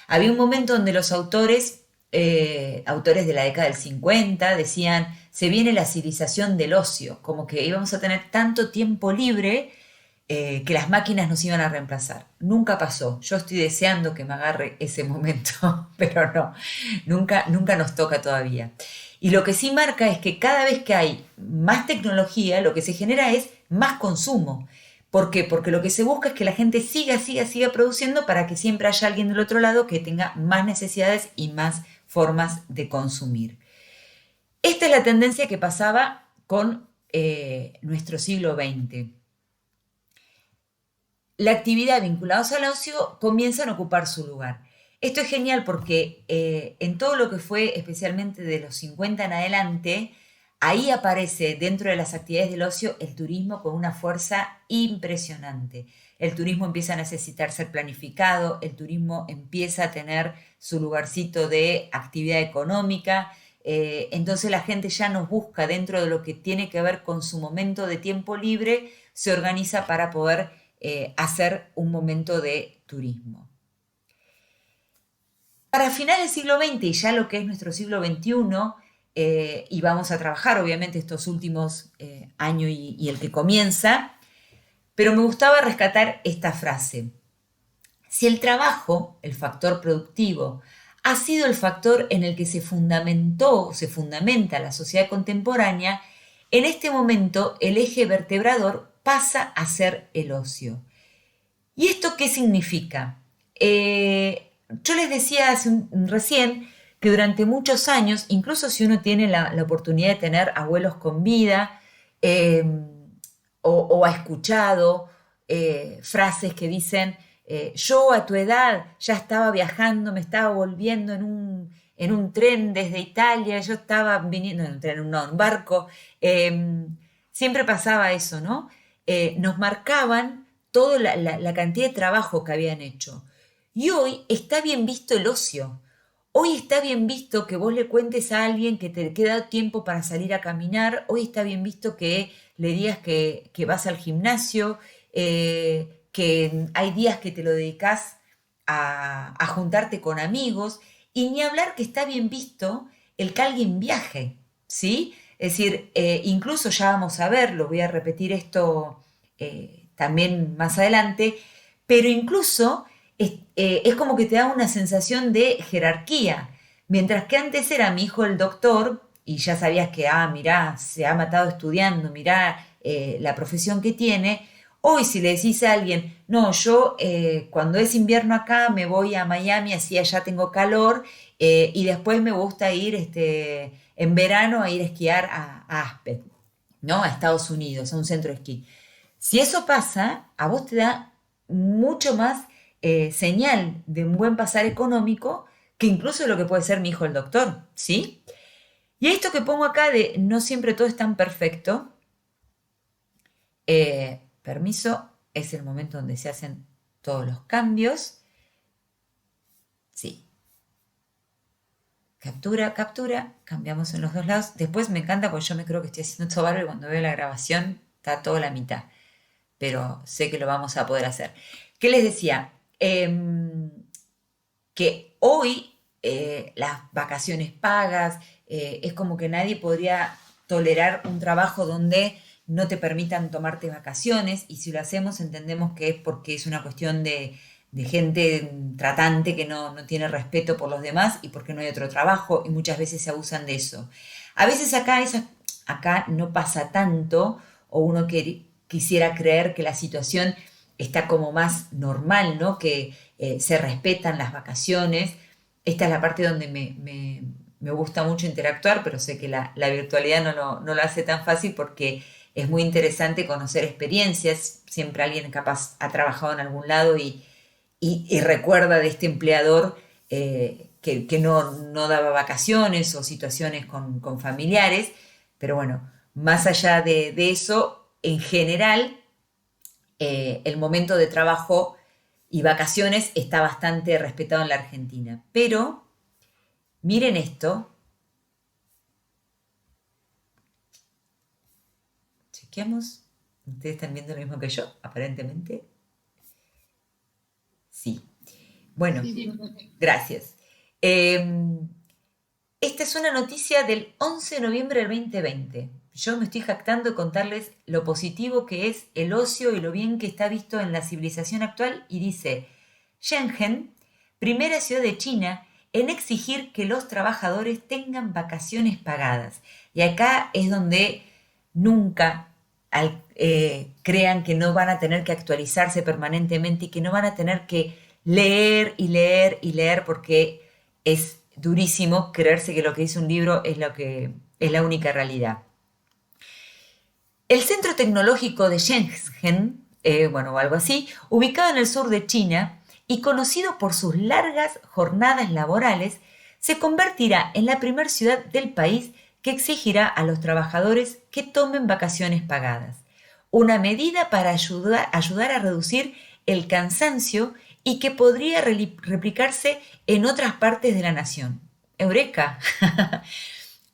Había un momento donde los autores de la década del 50 decían, se viene la civilización del ocio, como que íbamos a tener tanto tiempo libre que las máquinas nos iban a reemplazar. Nunca pasó. Yo estoy deseando que me agarre ese momento, pero no, nunca nos toca todavía. Y lo que sí marca es que cada vez que hay más tecnología, lo que se genera es más consumo. ¿Por qué? Porque lo que se busca es que la gente siga produciendo para que siempre haya alguien del otro lado que tenga más necesidades y más formas de consumir. Esta es la tendencia que pasaba con nuestro siglo XX. La actividad vinculados al ocio comienzan a ocupar su lugar. Esto es genial porque en todo lo que fue especialmente de los 50 en adelante, ahí aparece dentro de las actividades del ocio el turismo con una fuerza impresionante. El turismo empieza a necesitar ser planificado, el turismo empieza a tener su lugarcito de actividad económica, entonces la gente ya nos busca dentro de lo que tiene que ver con su momento de tiempo libre, se organiza para poder hacer un momento de turismo. Para finales del siglo XX y ya lo que es nuestro siglo XXI, y vamos a trabajar obviamente estos últimos años y el que comienza, pero me gustaba rescatar esta frase. Si el trabajo, el factor productivo, ha sido el factor en el que se fundamenta la sociedad contemporánea, en este momento el eje vertebrador pasa a ser el ocio. ¿Y esto qué significa? Yo les decía recién que durante muchos años, incluso si uno tiene la oportunidad de tener abuelos con vida, o ha escuchado frases que dicen, yo a tu edad ya estaba viajando, me estaba volviendo en un tren desde Italia, yo estaba viniendo en un tren, no, en un barco, siempre pasaba eso, ¿no? Nos marcaban toda la cantidad de trabajo que habían hecho. Y hoy está bien visto el ocio. Hoy está bien visto que vos le cuentes a alguien que te queda tiempo para salir a caminar. Hoy está bien visto que le digas que vas al gimnasio, que hay días que te lo dedicas a juntarte con amigos. Y ni hablar que está bien visto el que alguien viaje, ¿sí? Es decir, incluso ya vamos a ver, lo voy a repetir esto también más adelante, pero incluso es como que te da una sensación de jerarquía. Mientras que antes era mi hijo el doctor y ya sabías que, mirá, se ha matado estudiando, mirá la profesión que tiene. Hoy si le decís a alguien, no, yo cuando es invierno acá me voy a Miami, así allá tengo calor, y después me gusta ir en verano a ir a esquiar a Aspen, ¿no? A Estados Unidos, a un centro de esquí. Si eso pasa, a vos te da mucho más señal de un buen pasar económico que incluso lo que puede ser mi hijo el doctor, ¿sí? Y esto que pongo acá de no siempre todo es tan perfecto, permiso, es el momento donde se hacen todos los cambios. Sí. Captura, captura, cambiamos en los dos lados. Después me encanta porque yo me creo que estoy haciendo esto bárbaro y cuando veo la grabación está toda la mitad. Pero sé que lo vamos a poder hacer. ¿Qué les decía? Que hoy las vacaciones pagas, es como que nadie podría tolerar un trabajo donde no te permitan tomarte vacaciones y si lo hacemos entendemos que es porque es una cuestión de gente tratante que no tiene respeto por los demás y porque no hay otro trabajo y muchas veces se abusan de eso. A veces acá no pasa tanto o uno quisiera creer que la situación está como más normal, ¿no? Que se respetan las vacaciones. Esta es la parte donde me gusta mucho interactuar, pero sé que la virtualidad no lo hace tan fácil porque es muy interesante conocer experiencias. Siempre alguien capaz ha trabajado en algún lado y recuerda de este empleador que no daba vacaciones o situaciones con familiares. Pero bueno, más allá de eso, en general, el momento de trabajo y vacaciones está bastante respetado en la Argentina. Pero miren esto. Chequeamos. ¿Ustedes están viendo lo mismo que yo? Aparentemente. Sí. Bueno, Sí, gracias. Esta es una noticia del 11 de noviembre del 2020. Yo me estoy jactando de contarles lo positivo que es el ocio y lo bien que está visto en la civilización actual y dice, Shenzhen, primera ciudad de China en exigir que los trabajadores tengan vacaciones pagadas. Y acá es donde nunca crean que no van a tener que actualizarse permanentemente y que no van a tener que leer y leer y leer porque es durísimo creerse que lo que dice un libro es lo que es la única realidad. El Centro Tecnológico de Shenzhen, o algo así, ubicado en el sur de China y conocido por sus largas jornadas laborales, se convertirá en la primera ciudad del país que exigirá a los trabajadores que tomen vacaciones pagadas. Una medida para ayudar a reducir el cansancio y que podría replicarse en otras partes de la nación. ¡Eureka!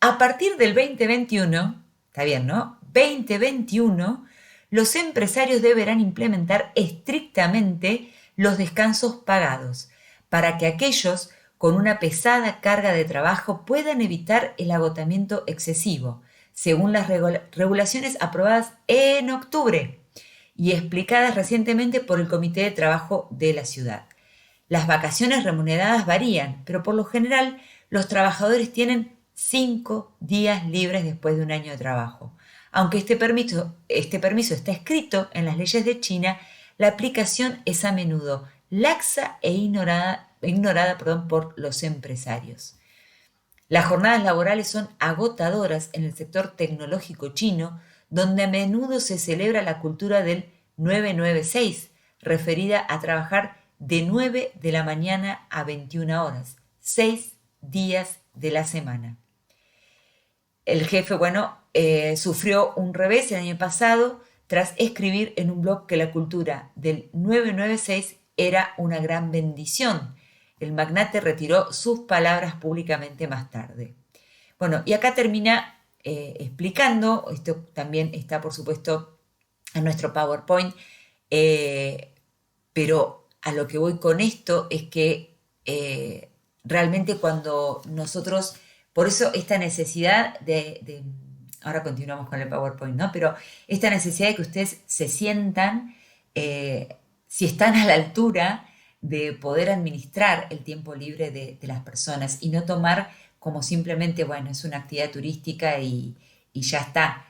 A partir del 2021, está bien, ¿no? 2021, los empresarios deberán implementar estrictamente los descansos pagados para que aquellos con una pesada carga de trabajo puedan evitar el agotamiento excesivo, según las regulaciones aprobadas en octubre y explicadas recientemente por el Comité de Trabajo de la ciudad. Las vacaciones remuneradas varían, pero por lo general los trabajadores tienen 5 días libres después de un año de trabajo. Aunque este permiso está escrito en las leyes de China, la aplicación es a menudo laxa e ignorada por los empresarios. Las jornadas laborales son agotadoras en el sector tecnológico chino, donde a menudo se celebra la cultura del 996, referida a trabajar de 9 de la mañana a 21 horas, 6 días de la semana. El jefe, sufrió un revés el año pasado tras escribir en un blog que la cultura del 996 era una gran bendición. El magnate retiró sus palabras públicamente más tarde. Bueno, y acá termina explicando, esto también está por supuesto en nuestro PowerPoint, pero a lo que voy con esto es que realmente cuando nosotros, por eso esta necesidad ahora continuamos con el PowerPoint, ¿no? Pero esta necesidad de que ustedes se sientan, si están a la altura de poder administrar el tiempo libre de las personas y no tomar como simplemente, bueno, es una actividad turística y ya está.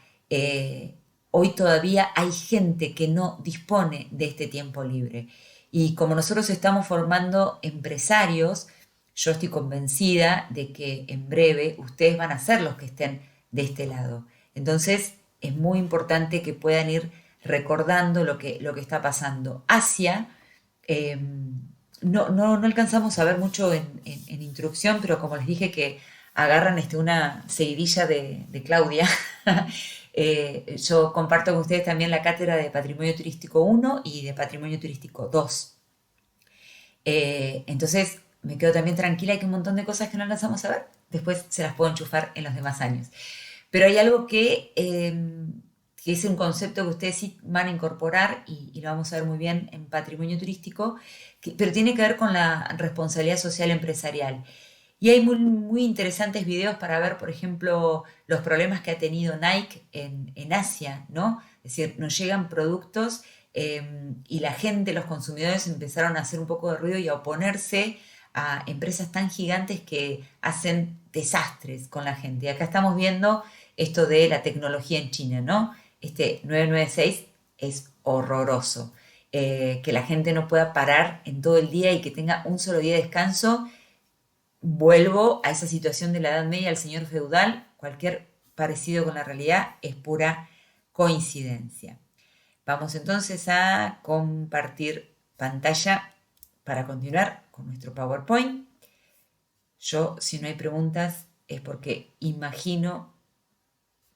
Hoy todavía hay gente que no dispone de este tiempo libre. Y como nosotros estamos formando empresarios, yo estoy convencida de que en breve ustedes van a ser los que estén de este lado. Entonces es muy importante que puedan ir recordando lo que está pasando. Asia, no alcanzamos a ver mucho en introducción, pero como les dije que agarran una seguidilla de Claudia. Yo comparto con ustedes también la cátedra de Patrimonio Turístico 1 y de Patrimonio Turístico 2. Entonces me quedo también tranquila que hay un montón de cosas que no alcanzamos a ver. Después se las puedo enchufar en los demás años. Pero hay algo que es un concepto que ustedes sí van a incorporar y lo vamos a ver muy bien en Patrimonio Turístico, pero tiene que ver con la responsabilidad social empresarial. Y hay muy interesantes videos para ver, por ejemplo, los problemas que ha tenido Nike en Asia, ¿no? Es decir, nos llegan productos y la gente, los consumidores empezaron a hacer un poco de ruido y a oponerse a empresas tan gigantes que hacen desastres con la gente. Y acá estamos viendo esto de la tecnología en China, ¿no? Este 996 es horroroso. Que la gente no pueda parar en todo el día y que tenga un solo día de descanso. Vuelvo a esa situación de la Edad Media, al señor feudal. Cualquier parecido con la realidad es pura coincidencia. Vamos entonces a compartir pantalla para continuar con nuestro PowerPoint. Yo, si no hay preguntas, es porque imagino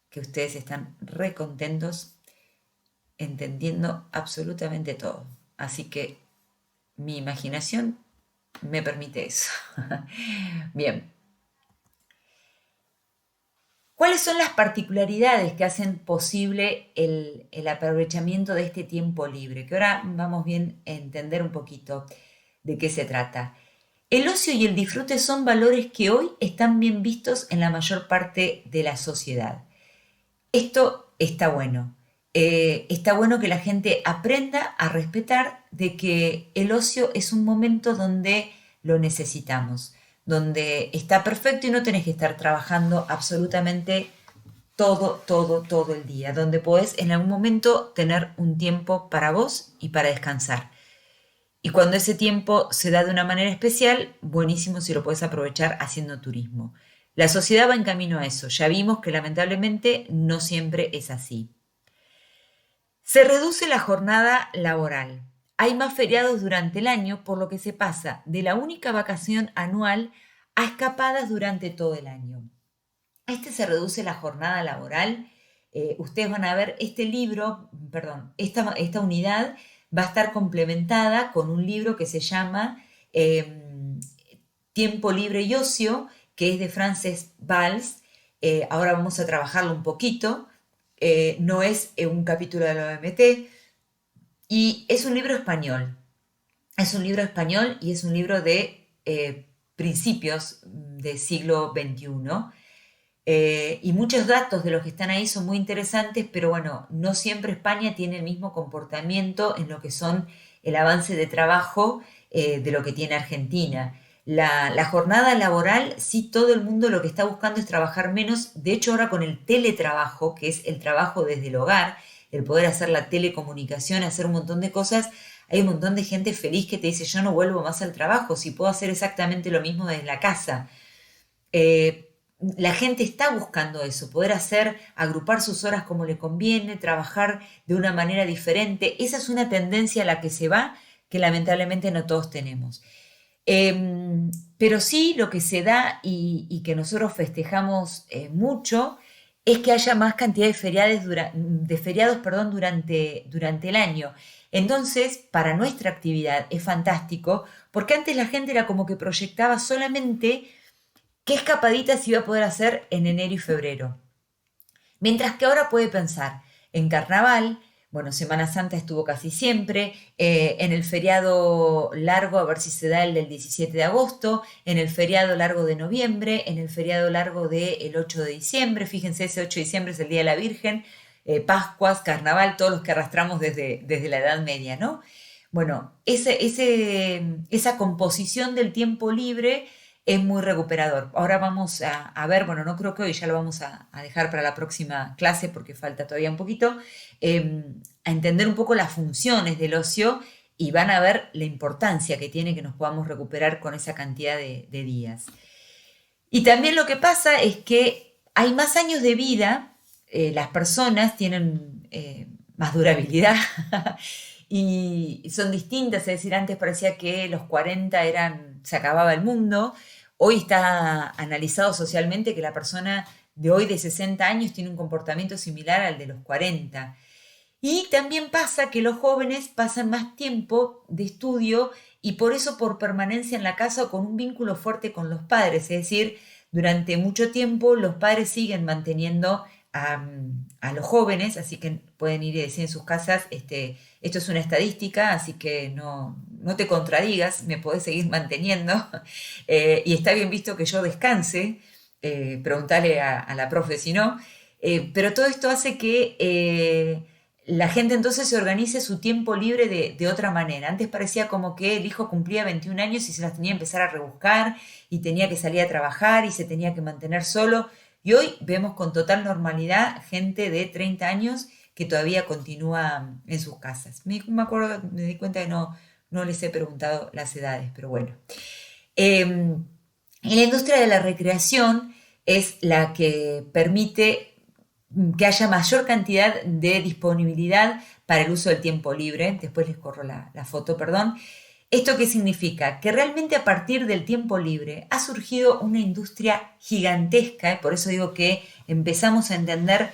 que ustedes están re contentos entendiendo absolutamente todo. Así que mi imaginación me permite eso. Bien. ¿Cuáles son las particularidades que hacen posible el aprovechamiento de este tiempo libre? Que ahora vamos bien a entender un poquito de qué se trata. El ocio y el disfrute son valores que hoy están bien vistos en la mayor parte de la sociedad. Esto está bueno. Está bueno que la gente aprenda a respetar de que el ocio es un momento donde lo necesitamos, donde está perfecto y no tenés que estar trabajando absolutamente todo el día, donde podés en algún momento tener un tiempo para vos y para descansar. Y cuando ese tiempo se da de una manera especial, buenísimo si lo puedes aprovechar haciendo turismo. La sociedad va en camino a eso. Ya vimos que lamentablemente no siempre es así. Se reduce la jornada laboral. Hay más feriados durante el año, por lo que se pasa de la única vacación anual a escapadas durante todo el año. Se reduce la jornada laboral. Ustedes van a ver esta unidad va a estar complementada con un libro que se llama Tiempo Libre y Ocio, que es de Frances Valls. Ahora vamos a trabajarlo un poquito. No es un capítulo de la OMT. Y es un libro español. Es un libro español y es un libro de principios del siglo XXI. Y muchos datos de los que están ahí son muy interesantes, pero bueno, no siempre España tiene el mismo comportamiento en lo que son el avance de trabajo de lo que tiene Argentina. La jornada laboral, sí, todo el mundo lo que está buscando es trabajar menos. De hecho, ahora con el teletrabajo, que es el trabajo desde el hogar, el poder hacer la telecomunicación, hacer un montón de cosas, hay un montón de gente feliz que te dice, yo no vuelvo más al trabajo, si puedo hacer exactamente lo mismo desde la casa. La gente está buscando eso, poder agrupar sus horas como le conviene, trabajar de una manera diferente. Esa es una tendencia a la que se va, que lamentablemente no todos tenemos. Pero sí lo que se da y que nosotros festejamos mucho es que haya más cantidad de feriados durante el año. Entonces, para nuestra actividad es fantástico, porque antes la gente era como que proyectaba solamente qué escapaditas iba a poder hacer en enero y febrero. Mientras que ahora puede pensar en carnaval, bueno, Semana Santa estuvo casi siempre, en el feriado largo, a ver si se da el del 17 de agosto, en el feriado largo de noviembre, en el feriado largo del 8 de diciembre, fíjense, ese 8 de diciembre es el Día de la Virgen, Pascuas, Carnaval, todos los que arrastramos desde la Edad Media, ¿no? Bueno, esa composición del tiempo libre es muy recuperador. Ahora vamos a ver, bueno, no creo que hoy, ya lo vamos a dejar para la próxima clase porque falta todavía un poquito, a entender un poco las funciones del ocio y van a ver la importancia que tiene que nos podamos recuperar con esa cantidad de días. Y también lo que pasa es que hay más años de vida, las personas tienen más durabilidad y son distintas, es decir, antes parecía que los 40 se acababa el mundo, hoy está analizado socialmente que la persona de hoy de 60 años tiene un comportamiento similar al de los 40. Y también pasa que los jóvenes pasan más tiempo de estudio y por eso por permanencia en la casa o con un vínculo fuerte con los padres, es decir, durante mucho tiempo los padres siguen manteniendo a los jóvenes, así que pueden ir y decir en sus casas, esto es una estadística, así que no te contradigas, me podés seguir manteniendo, y está bien visto que yo descanse, preguntale a la profe si no, pero todo esto hace que la gente entonces se organice su tiempo libre de otra manera. Antes parecía como que el hijo cumplía 21 años y se las tenía que empezar a rebuscar y tenía que salir a trabajar y se tenía que mantener solo. Y hoy vemos con total normalidad gente de 30 años que todavía continúa en sus casas. Me acuerdo, me di cuenta que no les he preguntado las edades, pero bueno. En la industria de la recreación es la que permite que haya mayor cantidad de disponibilidad para el uso del tiempo libre. Después les corro la foto, perdón. ¿Esto qué significa? Que realmente a partir del tiempo libre ha surgido una industria gigantesca, por eso digo que empezamos a entender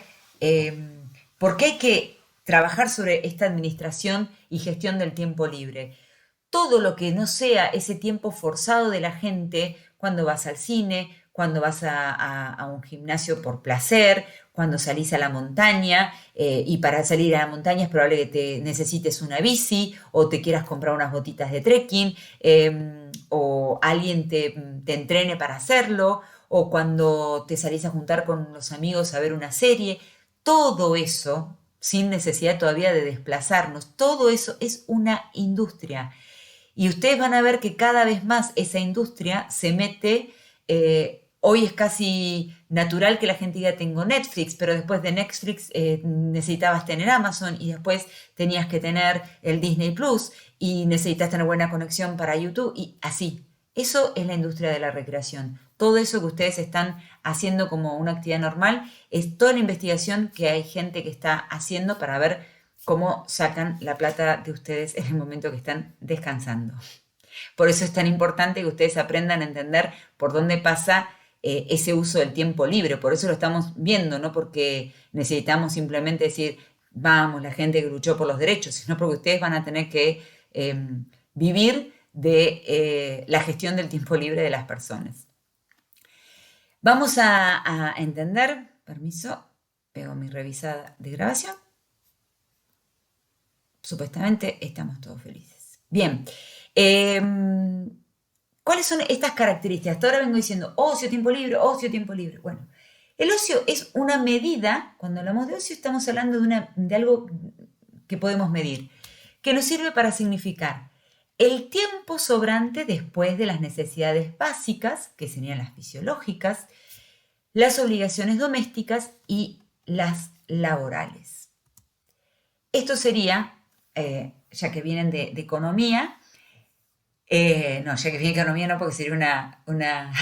por qué hay que trabajar sobre esta administración y gestión del tiempo libre. Todo lo que no sea ese tiempo forzado de la gente cuando vas al cine, cuando vas a un gimnasio por placer, cuando salís a la montaña, y para salir a la montaña es probable que te necesites una bici o te quieras comprar unas botitas de trekking, o alguien te entrene para hacerlo, o cuando te salís a juntar con los amigos a ver una serie. Todo eso, sin necesidad todavía de desplazarnos, todo eso es una industria. Y ustedes van a ver que cada vez más esa industria se mete. Hoy es casi natural que la gente diga tengo Netflix, pero después de Netflix necesitabas tener Amazon y después tenías que tener el Disney Plus y necesitas tener buena conexión para YouTube y así. Eso es la industria de la recreación. Todo eso que ustedes están haciendo como una actividad normal es toda la investigación que hay gente que está haciendo para ver cómo sacan la plata de ustedes en el momento que están descansando. Por eso es tan importante que ustedes aprendan a entender por dónde pasa ese uso del tiempo libre. Por eso lo estamos viendo, no porque necesitamos simplemente decir, vamos, la gente que luchó por los derechos, sino porque ustedes van a tener que vivir de la gestión del tiempo libre de las personas. Vamos a entender, permiso, pego mi revisada de grabación. Supuestamente estamos todos felices. Bien, ¿cuáles son estas características? Hasta ahora vengo diciendo ocio, tiempo libre, ocio, tiempo libre. Bueno, el ocio es una medida, cuando hablamos de ocio estamos hablando de algo que podemos medir, que nos sirve para significar el tiempo sobrante después de las necesidades básicas, que serían las fisiológicas, las obligaciones domésticas y las laborales. Esto sería, ya que vienen de economía, no, ya que viene de economía no, porque sería una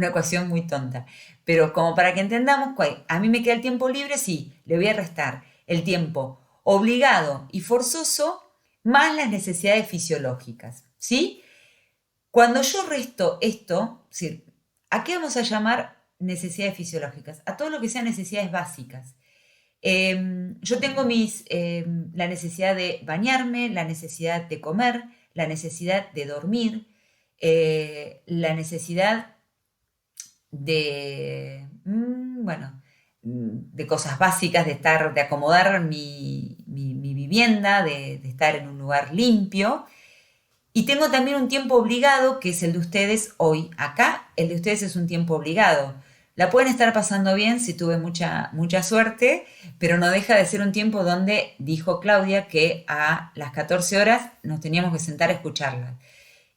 ecuación muy tonta, pero como para que entendamos, a mí me queda el tiempo libre, sí, le voy a restar el tiempo obligado y forzoso más las necesidades fisiológicas, ¿sí? Cuando yo resto esto, ¿sí? ¿A qué vamos a llamar necesidades fisiológicas? A todo lo que sean necesidades básicas. Yo tengo la necesidad de bañarme, la necesidad de comer, la necesidad de dormir, la necesidad de cosas básicas, de acomodar mi vivienda, de estar en un lugar limpio. Y tengo también un tiempo obligado, que es el de ustedes hoy. Acá, el de ustedes es un tiempo obligado. La pueden estar pasando bien si tuve mucha suerte, pero no deja de ser un tiempo donde dijo Claudia que a las 14 horas nos teníamos que sentar a escucharla.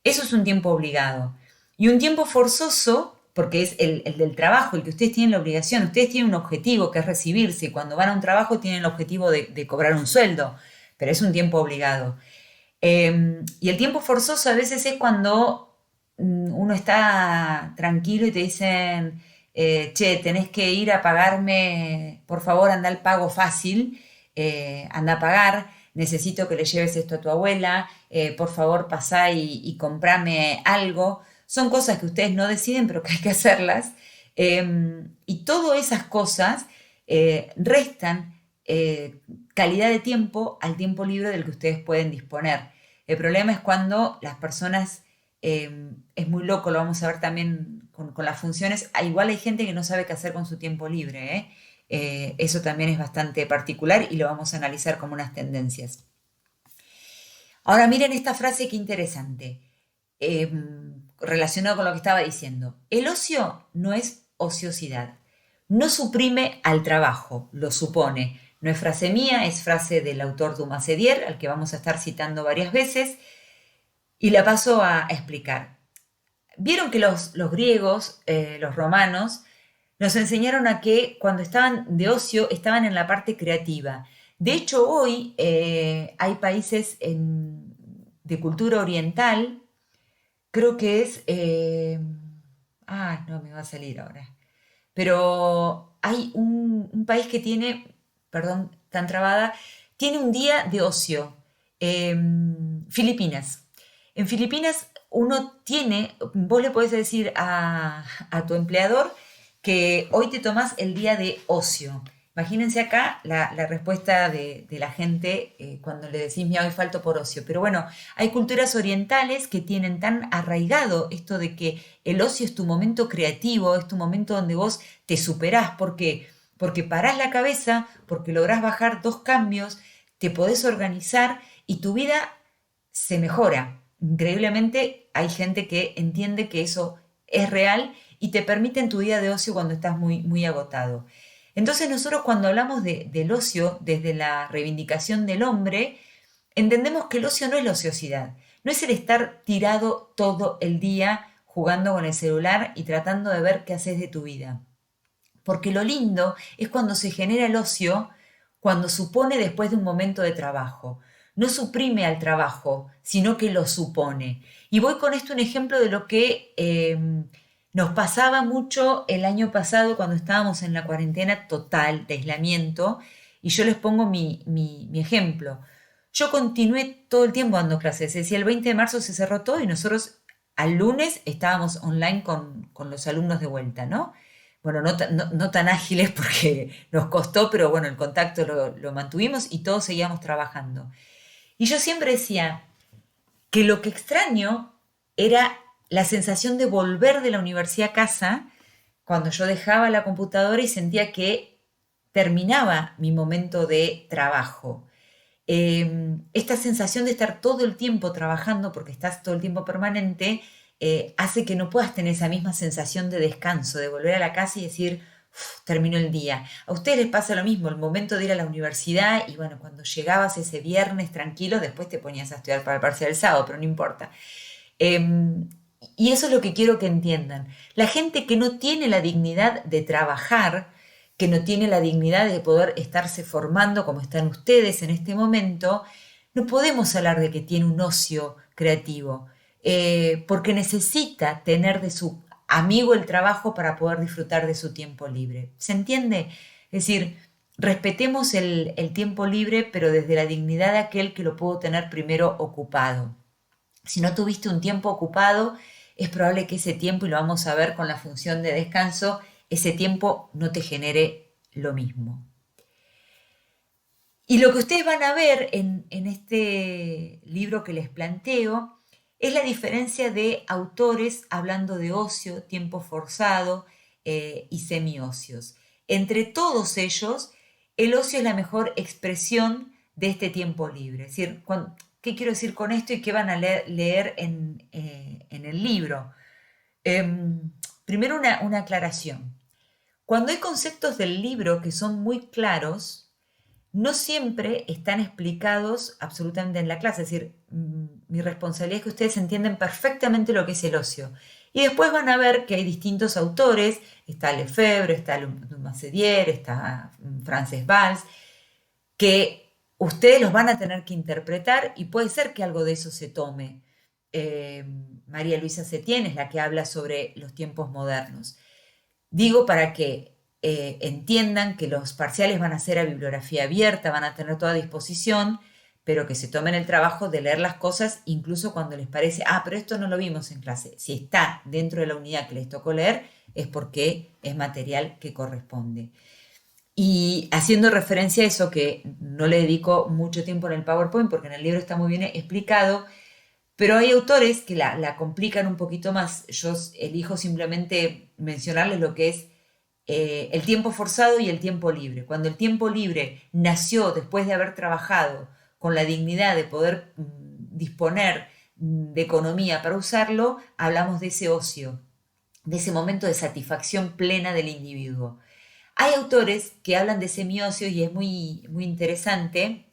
Eso es un tiempo obligado. Y un tiempo forzoso, porque es el del trabajo, el que ustedes tienen la obligación. Ustedes tienen un objetivo que es recibirse. Y cuando van a un trabajo tienen el objetivo de cobrar un sueldo, pero es un tiempo obligado. Y el tiempo forzoso a veces es cuando uno está tranquilo y te dicen, che, tenés que ir a pagarme, por favor, anda al pago fácil, anda a pagar, necesito que le lleves esto a tu abuela, por favor, pasá y comprame algo. Son cosas que ustedes no deciden, pero que hay que hacerlas. Y todas esas cosas restan calidad de tiempo al tiempo libre del que ustedes pueden disponer. El problema es cuando las personas, es muy loco, lo vamos a ver también con las funciones, igual hay gente que no sabe qué hacer con su tiempo libre, ¿eh? Eso también es bastante particular y lo vamos a analizar como unas tendencias. Ahora miren esta frase que interesante, relacionado con lo que estaba diciendo. El ocio no es ociosidad, no suprime al trabajo, lo supone. No es frase mía, es frase del autor Dumas Edier, al que vamos a estar citando varias veces, y la paso a explicar. Vieron que los griegos, los romanos, nos enseñaron a que cuando estaban de ocio estaban en la parte creativa. De hecho, hoy hay países de cultura oriental, creo que es... no me va a salir ahora. Pero hay un país que tiene, perdón, tan trabada, tiene un día de ocio. Filipinas. En Filipinas vos le podés decir a tu empleador que hoy te tomás el día de ocio. Imagínense acá la respuesta de la gente cuando le decís, mira, hoy falto por ocio. Pero bueno, hay culturas orientales que tienen tan arraigado esto de que el ocio es tu momento creativo, es tu momento donde vos te superás. ¿Por qué? Porque parás la cabeza, porque lográs bajar 2 cambios, te podés organizar y tu vida se mejora. Increíblemente hay gente que entiende que eso es real y te permite en tu día de ocio cuando estás muy agotado. Entonces nosotros cuando hablamos del ocio desde la reivindicación del hombre, entendemos que el ocio no es la ociosidad, no es el estar tirado todo el día jugando con el celular y tratando de ver qué haces de tu vida. Porque lo lindo es cuando se genera el ocio, cuando supone después de un momento de trabajo. No suprime al trabajo, sino que lo supone. Y voy con esto un ejemplo de lo que nos pasaba mucho el año pasado cuando estábamos en la cuarentena total de aislamiento. Y yo les pongo mi ejemplo. Yo continué todo el tiempo dando clases. Es decir, el 20 de marzo se cerró todo y nosotros al lunes estábamos online con los alumnos de vuelta, ¿no? Bueno, no tan ágiles porque nos costó, pero bueno, el contacto lo mantuvimos y todos seguíamos trabajando. Y yo siempre decía que lo que extraño era la sensación de volver de la universidad a casa cuando yo dejaba la computadora y sentía que terminaba mi momento de trabajo. Esta sensación de estar todo el tiempo trabajando, porque estás todo el tiempo permanente, hace que no puedas tener esa misma sensación de descanso, de volver a la casa y decir, terminó el día. A ustedes les pasa lo mismo, el momento de ir a la universidad y bueno, cuando llegabas ese viernes tranquilo, después te ponías a estudiar para el parcial del sábado, pero no importa. Y eso es lo que quiero que entiendan. La gente que no tiene la dignidad de trabajar, que no tiene la dignidad de poder estarse formando como están ustedes en este momento, no podemos hablar de que tiene un ocio creativo, porque necesita tener de su amigo el trabajo para poder disfrutar de su tiempo libre. ¿Se entiende? Es decir, respetemos el tiempo libre, pero desde la dignidad de aquel que lo pudo tener primero ocupado. Si no tuviste un tiempo ocupado, es probable que ese tiempo, y lo vamos a ver con la función de descanso, ese tiempo no te genere lo mismo. Y lo que ustedes van a ver en este libro que les planteo es la diferencia de autores hablando de ocio, tiempo forzado y semiocios. Entre todos ellos, el ocio es la mejor expresión de este tiempo libre. Es decir, ¿qué quiero decir con esto y qué van a leer en el libro? Primero una aclaración. Cuando hay conceptos del libro que son muy claros, no siempre están explicados absolutamente en la clase. Es decir, mi responsabilidad es que ustedes entiendan perfectamente lo que es el ocio. Y después van a ver que hay distintos autores, está Lefebvre, está Dumas Sedier, está Frances Valls, que ustedes los van a tener que interpretar y puede ser que algo de eso se tome. María Luisa Septién es la que habla sobre los tiempos modernos. Digo para que entiendan que los parciales van a ser a bibliografía abierta, van a tener toda disposición, pero que se tomen el trabajo de leer las cosas incluso cuando les parece, pero esto no lo vimos en clase. Si está dentro de la unidad que les tocó leer, es porque es material que corresponde. Y haciendo referencia a eso, que no le dedico mucho tiempo en el PowerPoint, porque en el libro está muy bien explicado, pero hay autores que la complican un poquito más. Yo elijo simplemente mencionarles lo que es el tiempo forzado y el tiempo libre. Cuando el tiempo libre nació después de haber trabajado con la dignidad de poder disponer de economía para usarlo, hablamos de ese ocio, de ese momento de satisfacción plena del individuo. Hay autores que hablan de semiocio y es muy, muy interesante.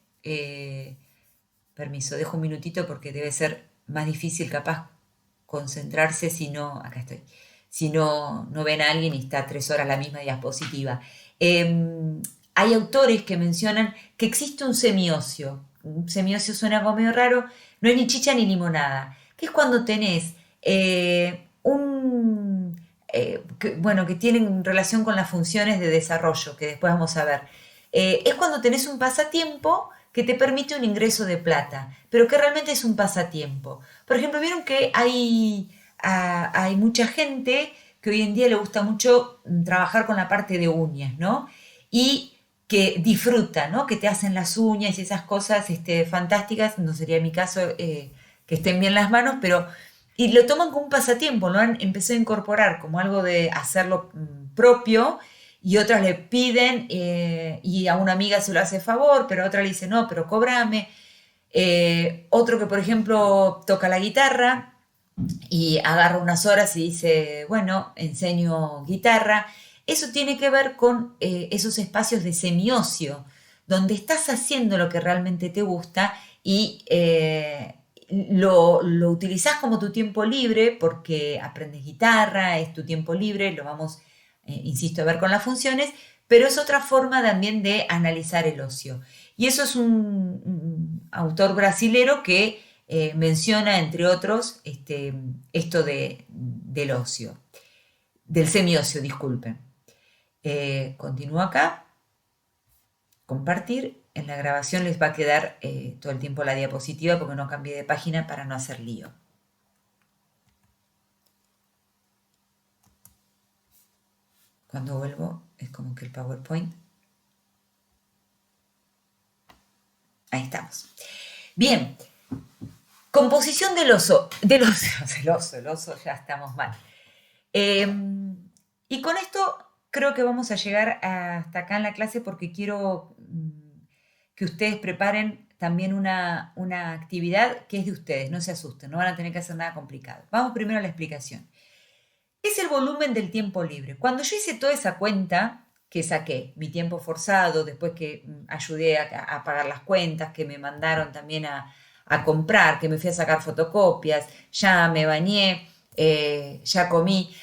Permiso, dejo un minutito porque debe ser más difícil capaz concentrarse si no, acá estoy, si no ven a alguien y está 3 horas la misma diapositiva. Hay autores que mencionan que existe un semiocio. Un semiocio suena como medio raro, no es ni chicha ni limonada, que es cuando tenés que tienen relación con las funciones de desarrollo, que después vamos a ver. Es cuando tenés un pasatiempo que te permite un ingreso de plata, pero que realmente es un pasatiempo. Por ejemplo, vieron que hay mucha gente que hoy en día le gusta mucho trabajar con la parte de uñas, ¿no? Y que disfruta, ¿no? Que te hacen las uñas y esas cosas fantásticas, no sería mi caso que estén bien las manos, pero y lo toman como un pasatiempo, lo han empezado a incorporar como algo de hacerlo propio y otras le piden y a una amiga se lo hace favor, pero a otra le dice no, pero cóbrame. Otro que por ejemplo toca la guitarra y agarra unas horas y dice, bueno, enseño guitarra. Eso tiene que ver con esos espacios de semiocio, donde estás haciendo lo que realmente te gusta y lo utilizás como tu tiempo libre porque aprendes guitarra, es tu tiempo libre, lo vamos, insisto, a ver con las funciones, pero es otra forma también de analizar el ocio. Y eso es un autor brasilero que menciona, entre otros, esto del ocio, del semiocio, disculpen. Continúo acá, compartir. En la grabación les va a quedar todo el tiempo la diapositiva porque no cambié de página para no hacer lío. Cuando vuelvo es como que el PowerPoint. Ahí estamos. Bien. Composición del oso. El oso ya estamos mal. Y con esto creo que vamos a llegar hasta acá en la clase porque quiero que ustedes preparen también una actividad que es de ustedes, no se asusten, no van a tener que hacer nada complicado. Vamos primero a la explicación. ¿Qué es el volumen del tiempo libre? Cuando yo hice toda esa cuenta, que saqué mi tiempo forzado, después que ayudé a pagar las cuentas, que me mandaron también a comprar, que me fui a sacar fotocopias, ya me bañé, ya comí.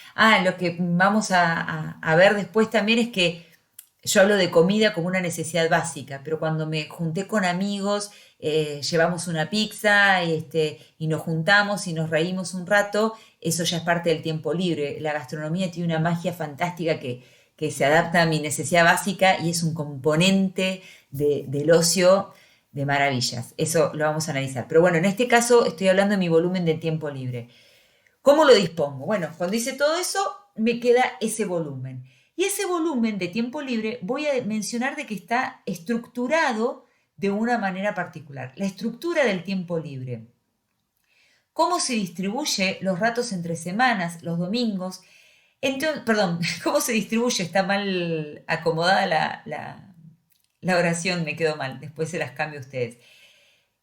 Lo que vamos a ver después también es que yo hablo de comida como una necesidad básica, pero cuando me junté con amigos, llevamos una pizza y nos juntamos y nos reímos un rato, eso ya es parte del tiempo libre. La gastronomía tiene una magia fantástica que se adapta a mi necesidad básica y es un componente del ocio de maravillas. Eso lo vamos a analizar. Pero bueno, en este caso estoy hablando de mi volumen de tiempo libre. ¿Cómo lo dispongo? Bueno, cuando hice todo eso, me queda ese volumen. Y ese volumen de tiempo libre voy a mencionar de que está estructurado de una manera particular. La estructura del tiempo libre. Cómo se distribuye los ratos entre semanas, los domingos. Entonces, perdón, cómo se distribuye, está mal acomodada la oración, me quedó mal, después se las cambio a ustedes.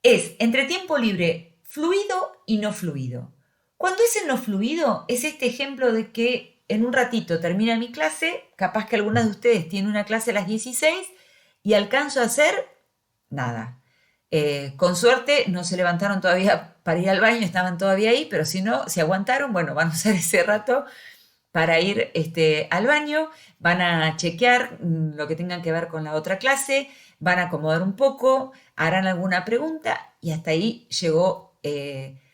Es entre tiempo libre fluido y no fluido. Cuando es en lo fluido, es este ejemplo de que en un ratito termina mi clase, capaz que algunas de ustedes tienen una clase a las 16 y alcanzo a hacer nada. Con suerte no se levantaron todavía para ir al baño, estaban todavía ahí, pero si no, si aguantaron, bueno, van a usar ese rato para ir al baño, van a chequear lo que tengan que ver con la otra clase, van a acomodar un poco, harán alguna pregunta y hasta ahí llegó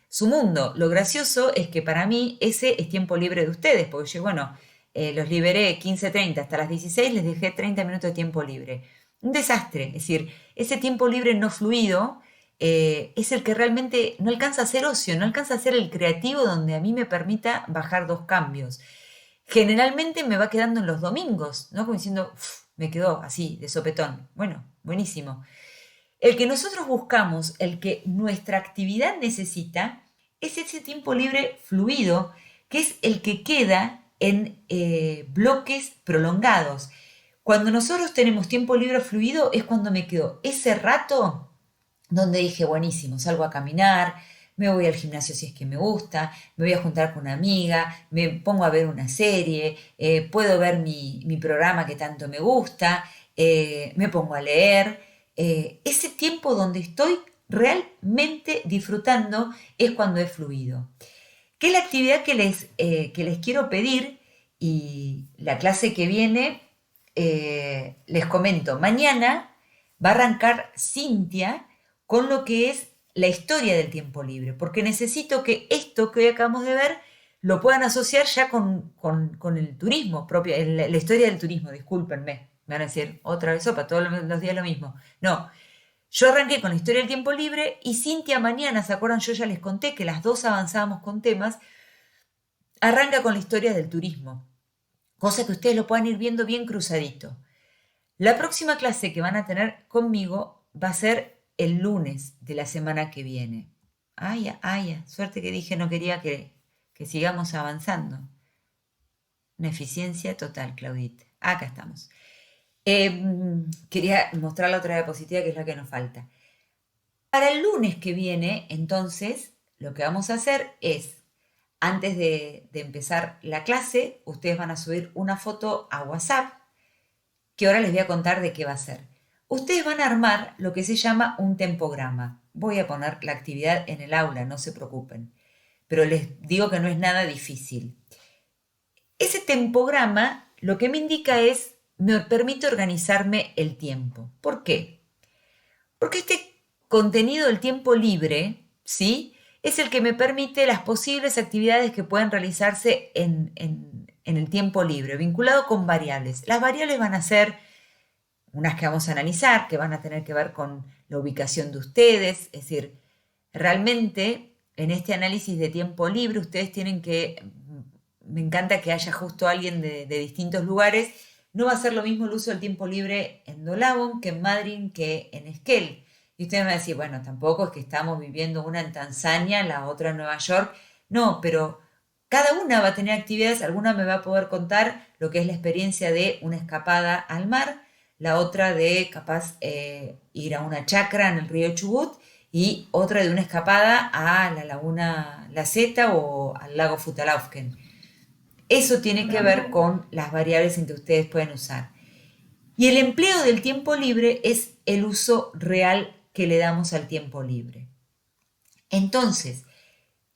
su mundo. Lo gracioso es que para mí ese es tiempo libre de ustedes, porque yo, bueno, los liberé 15:30 hasta las 16, les dejé 30 minutos de tiempo libre. Un desastre, es decir, ese tiempo libre no fluido es el que realmente no alcanza a ser ocio, no alcanza a ser el creativo donde a mí me permita bajar 2 cambios. Generalmente me va quedando en los domingos, ¿no? Como diciendo, me quedó así, de sopetón. Bueno, buenísimo. El que nosotros buscamos, el que nuestra actividad necesita, es ese tiempo libre fluido, que es el que queda en bloques prolongados. Cuando nosotros tenemos tiempo libre fluido es cuando me quedo ese rato donde dije, buenísimo, salgo a caminar, me voy al gimnasio si es que me gusta, me voy a juntar con una amiga, me pongo a ver una serie, puedo ver mi programa que tanto me gusta, me pongo a leer. Ese tiempo donde estoy realmente disfrutando es cuando he fluido. ¿Qué es la actividad que les quiero pedir? Y la clase que viene, les comento, mañana va a arrancar Cintia con lo que es la historia del tiempo libre, porque necesito que esto que hoy acabamos de ver lo puedan asociar ya con el turismo propio, la historia del turismo, discúlpenme, me van a decir otra vez sopa, todos los días lo mismo. No, yo arranqué con la historia del tiempo libre y Cintia mañana, ¿se acuerdan? Yo ya les conté que las dos avanzábamos con temas, arranca con la historia del turismo, cosa que ustedes lo puedan ir viendo bien cruzadito. La próxima clase que van a tener conmigo va a ser el lunes de la semana que viene. Ay, ay, suerte que dije no quería que sigamos avanzando. Una eficiencia total, Claudita. Acá estamos. Quería mostrar la otra diapositiva que es la que nos falta. Para el lunes que viene, entonces, lo que vamos a hacer es, antes de empezar la clase, ustedes van a subir una foto a WhatsApp, que ahora les voy a contar de qué va a ser. Ustedes van a armar lo que se llama un tempograma. Voy a poner la actividad en el aula, no se preocupen. Pero les digo que no es nada difícil. Ese tempograma lo que me indica es, me permite organizarme el tiempo. ¿Por qué? Porque este contenido del tiempo libre, ¿sí?, es el que me permite las posibles actividades que pueden realizarse en el tiempo libre, vinculado con variables. Las variables van a ser unas que vamos a analizar, que van a tener que ver con la ubicación de ustedes, es decir, realmente en este análisis de tiempo libre ustedes tienen que, me encanta que haya justo alguien de distintos lugares, no va a ser lo mismo el uso del tiempo libre en Dolabón que en Madryn que en Esquel. Y ustedes me van a decir, bueno, tampoco es que estamos viviendo una en Tanzania, la otra en Nueva York. No, pero cada una va a tener actividades, alguna me va a poder contar lo que es la experiencia de una escapada al mar, la otra de capaz ir a una chacra en el río Chubut y otra de una escapada a la laguna La Zeta o al lago Futalaufken. Eso tiene que ver con las variables en que ustedes pueden usar. Y el empleo del tiempo libre es el uso real que le damos al tiempo libre. Entonces,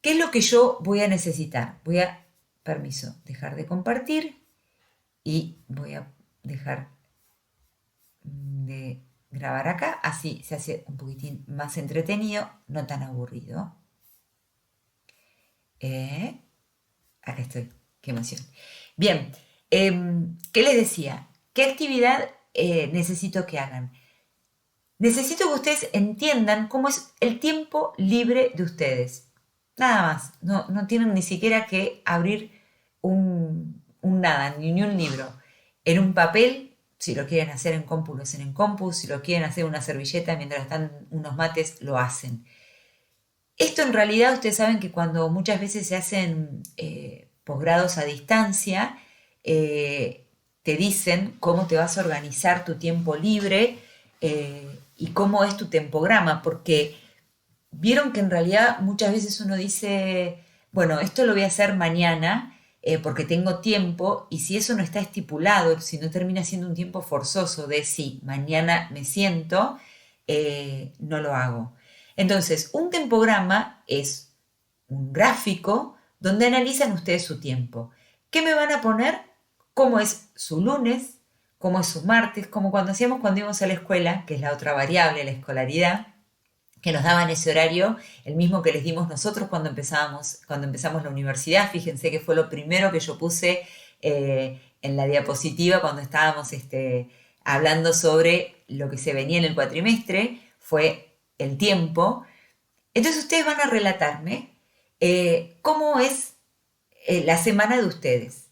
¿qué es lo que yo voy a necesitar? Voy a, permiso, dejar de compartir y voy a dejar de grabar acá, así se hace un poquitín más entretenido, no tan aburrido. Acá estoy, qué emoción. Bien, ¿qué les decía? ¿Qué actividad necesito que hagan? Necesito que ustedes entiendan cómo es el tiempo libre de ustedes. Nada más, no tienen ni siquiera que abrir un nada, ni un libro. En un papel si lo quieren hacer en compu, lo hacen en compu, si lo quieren hacer en una servilleta mientras están unos mates, lo hacen. Esto en realidad ustedes saben que cuando muchas veces se hacen posgrados a distancia, te dicen cómo te vas a organizar tu tiempo libre y cómo es tu tempograma, porque vieron que en realidad muchas veces uno dice, bueno, esto lo voy a hacer mañana porque tengo tiempo, y si eso no está estipulado, si no termina siendo un tiempo forzoso de si mañana me siento, no lo hago. Entonces, un tempograma es un gráfico donde analizan ustedes su tiempo. ¿Qué me van a poner? ¿Cómo es su lunes? ¿Cómo es su martes? Como cuando hacíamos cuando íbamos a la escuela, que es la otra variable, la escolaridad, que nos daban ese horario, el mismo que les dimos nosotros cuando empezamos la universidad. Fíjense que fue lo primero que yo puse en la diapositiva cuando estábamos hablando sobre lo que se venía en el cuatrimestre, fue el tiempo. Entonces ustedes van a relatarme cómo es la semana de ustedes.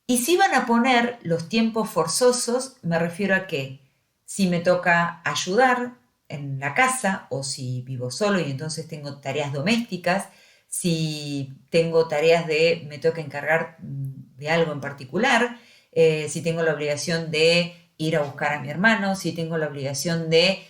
Y si van a poner los tiempos forzosos, me refiero a que si me toca ayudar en la casa o si vivo solo y entonces tengo tareas domésticas, si tengo tareas me toca encargar de algo en particular, si tengo la obligación de ir a buscar a mi hermano, si tengo la obligación de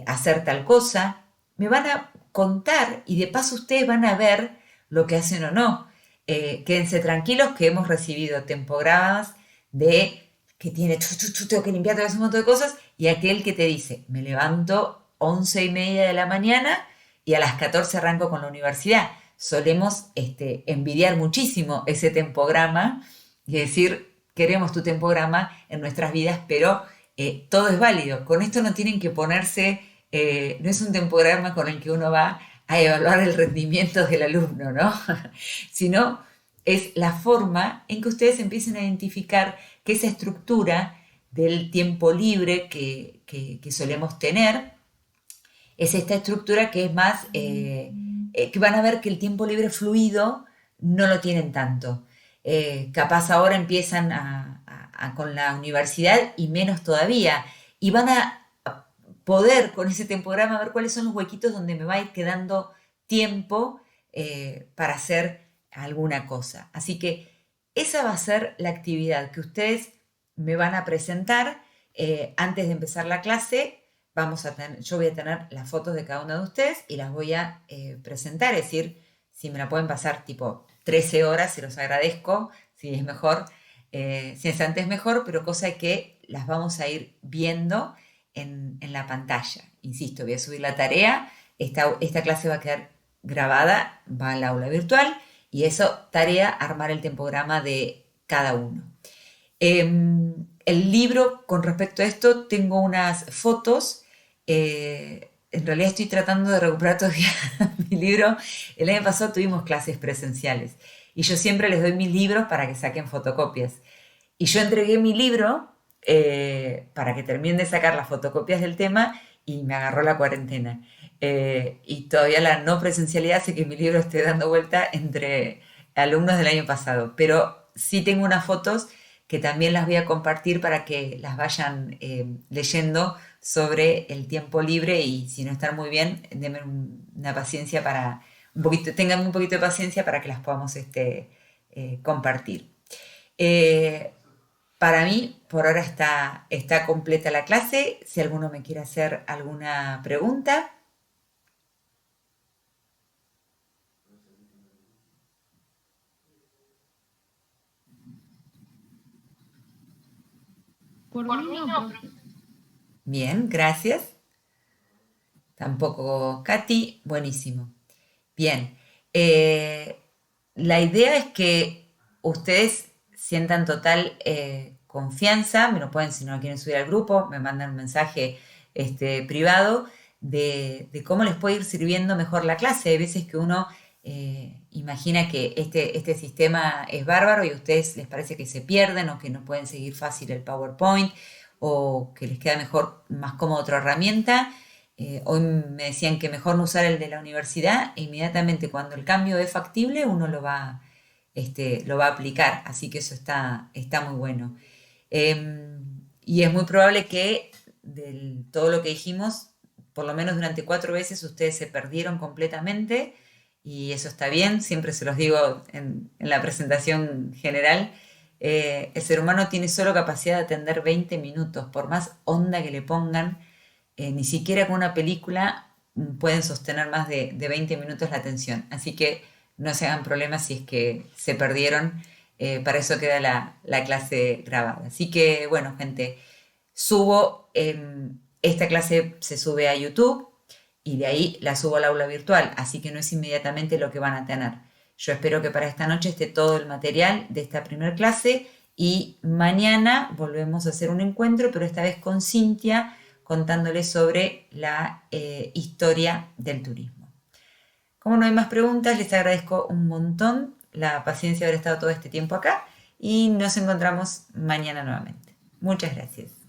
hacer tal cosa, me van a contar y de paso ustedes van a ver lo que hacen o no. Quédense tranquilos que hemos recibido temporadas de que tiene, tengo que limpiar, un montón de cosas, y aquel que te dice, me levanto 11:30 de la mañana y a las 14 arranco con la universidad. Solemos envidiar muchísimo ese tempograma y decir, queremos tu tempograma en nuestras vidas, pero todo es válido. Con esto no tienen que ponerse, no es un tempograma con el que uno va a evaluar el rendimiento del alumno, ¿no? Sino es la forma en que ustedes empiecen a identificar que esa estructura del tiempo libre que solemos tener es esta estructura que es más, que van a ver que el tiempo libre fluido no lo tienen tanto. Capaz ahora empiezan con la universidad y menos todavía, y van a poder con ese temporama ver cuáles son los huequitos donde me va a ir quedando tiempo para hacer alguna cosa. Así que esa va a ser la actividad que ustedes me van a presentar antes de empezar la clase. Yo voy a tener las fotos de cada uno de ustedes y las voy a presentar, es decir, si me la pueden pasar tipo 13 horas, se los agradezco, si es mejor, si es antes mejor, pero cosa que las vamos a ir viendo en la pantalla. Insisto, voy a subir la tarea, esta clase va a quedar grabada, va al aula virtual, y eso, tarea, armar el tempograma de cada uno. El libro, con respecto a esto, tengo unas fotos. En realidad estoy tratando de recuperar todavía mi libro. El año pasado tuvimos clases presenciales y yo siempre les doy mis libros para que saquen fotocopias. Y yo entregué mi libro para que terminen de sacar las fotocopias del tema y me agarró la cuarentena. Y todavía la no presencialidad hace que mi libro esté dando vuelta entre alumnos del año pasado. Pero sí tengo unas fotos que también las voy a compartir para que las vayan leyendo sobre el tiempo libre, y si no están muy bien, denme una paciencia tengan un poquito de paciencia para que las podamos compartir. Para mí, por ahora está completa la clase. Si alguno me quiere hacer alguna pregunta. Por mí no, profe. Bien, gracias. Tampoco Katy, buenísimo. Bien, la idea es que ustedes sientan total confianza, me lo pueden, si no lo quieren subir al grupo, me mandan un mensaje privado de cómo les puede ir sirviendo mejor la clase. Hay veces que uno imagina que este sistema es bárbaro y a ustedes les parece que se pierden o que no pueden seguir fácil el PowerPoint o que les queda mejor, más cómoda otra herramienta. Hoy me decían que mejor no usar el de la universidad, e inmediatamente cuando el cambio es factible uno lo va a aplicar, así que eso está muy bueno. Y es muy probable que de todo lo que dijimos, por lo menos durante 4 veces ustedes se perdieron completamente y eso está bien, siempre se los digo en la presentación general. El ser humano tiene solo capacidad de atender 20 minutos, por más onda que le pongan, ni siquiera con una película pueden sostener más de 20 minutos la atención. Así que no se hagan problemas si es que se perdieron, para eso queda la clase grabada. Así que bueno, gente, esta clase se sube a YouTube y de ahí la subo al aula virtual, así que no es inmediatamente lo que van a tener. Yo espero que para esta noche esté todo el material de esta primera clase y mañana volvemos a hacer un encuentro, pero esta vez con Cintia, contándoles sobre la historia del turismo. Como no hay más preguntas, les agradezco un montón la paciencia de haber estado todo este tiempo acá y nos encontramos mañana nuevamente. Muchas gracias.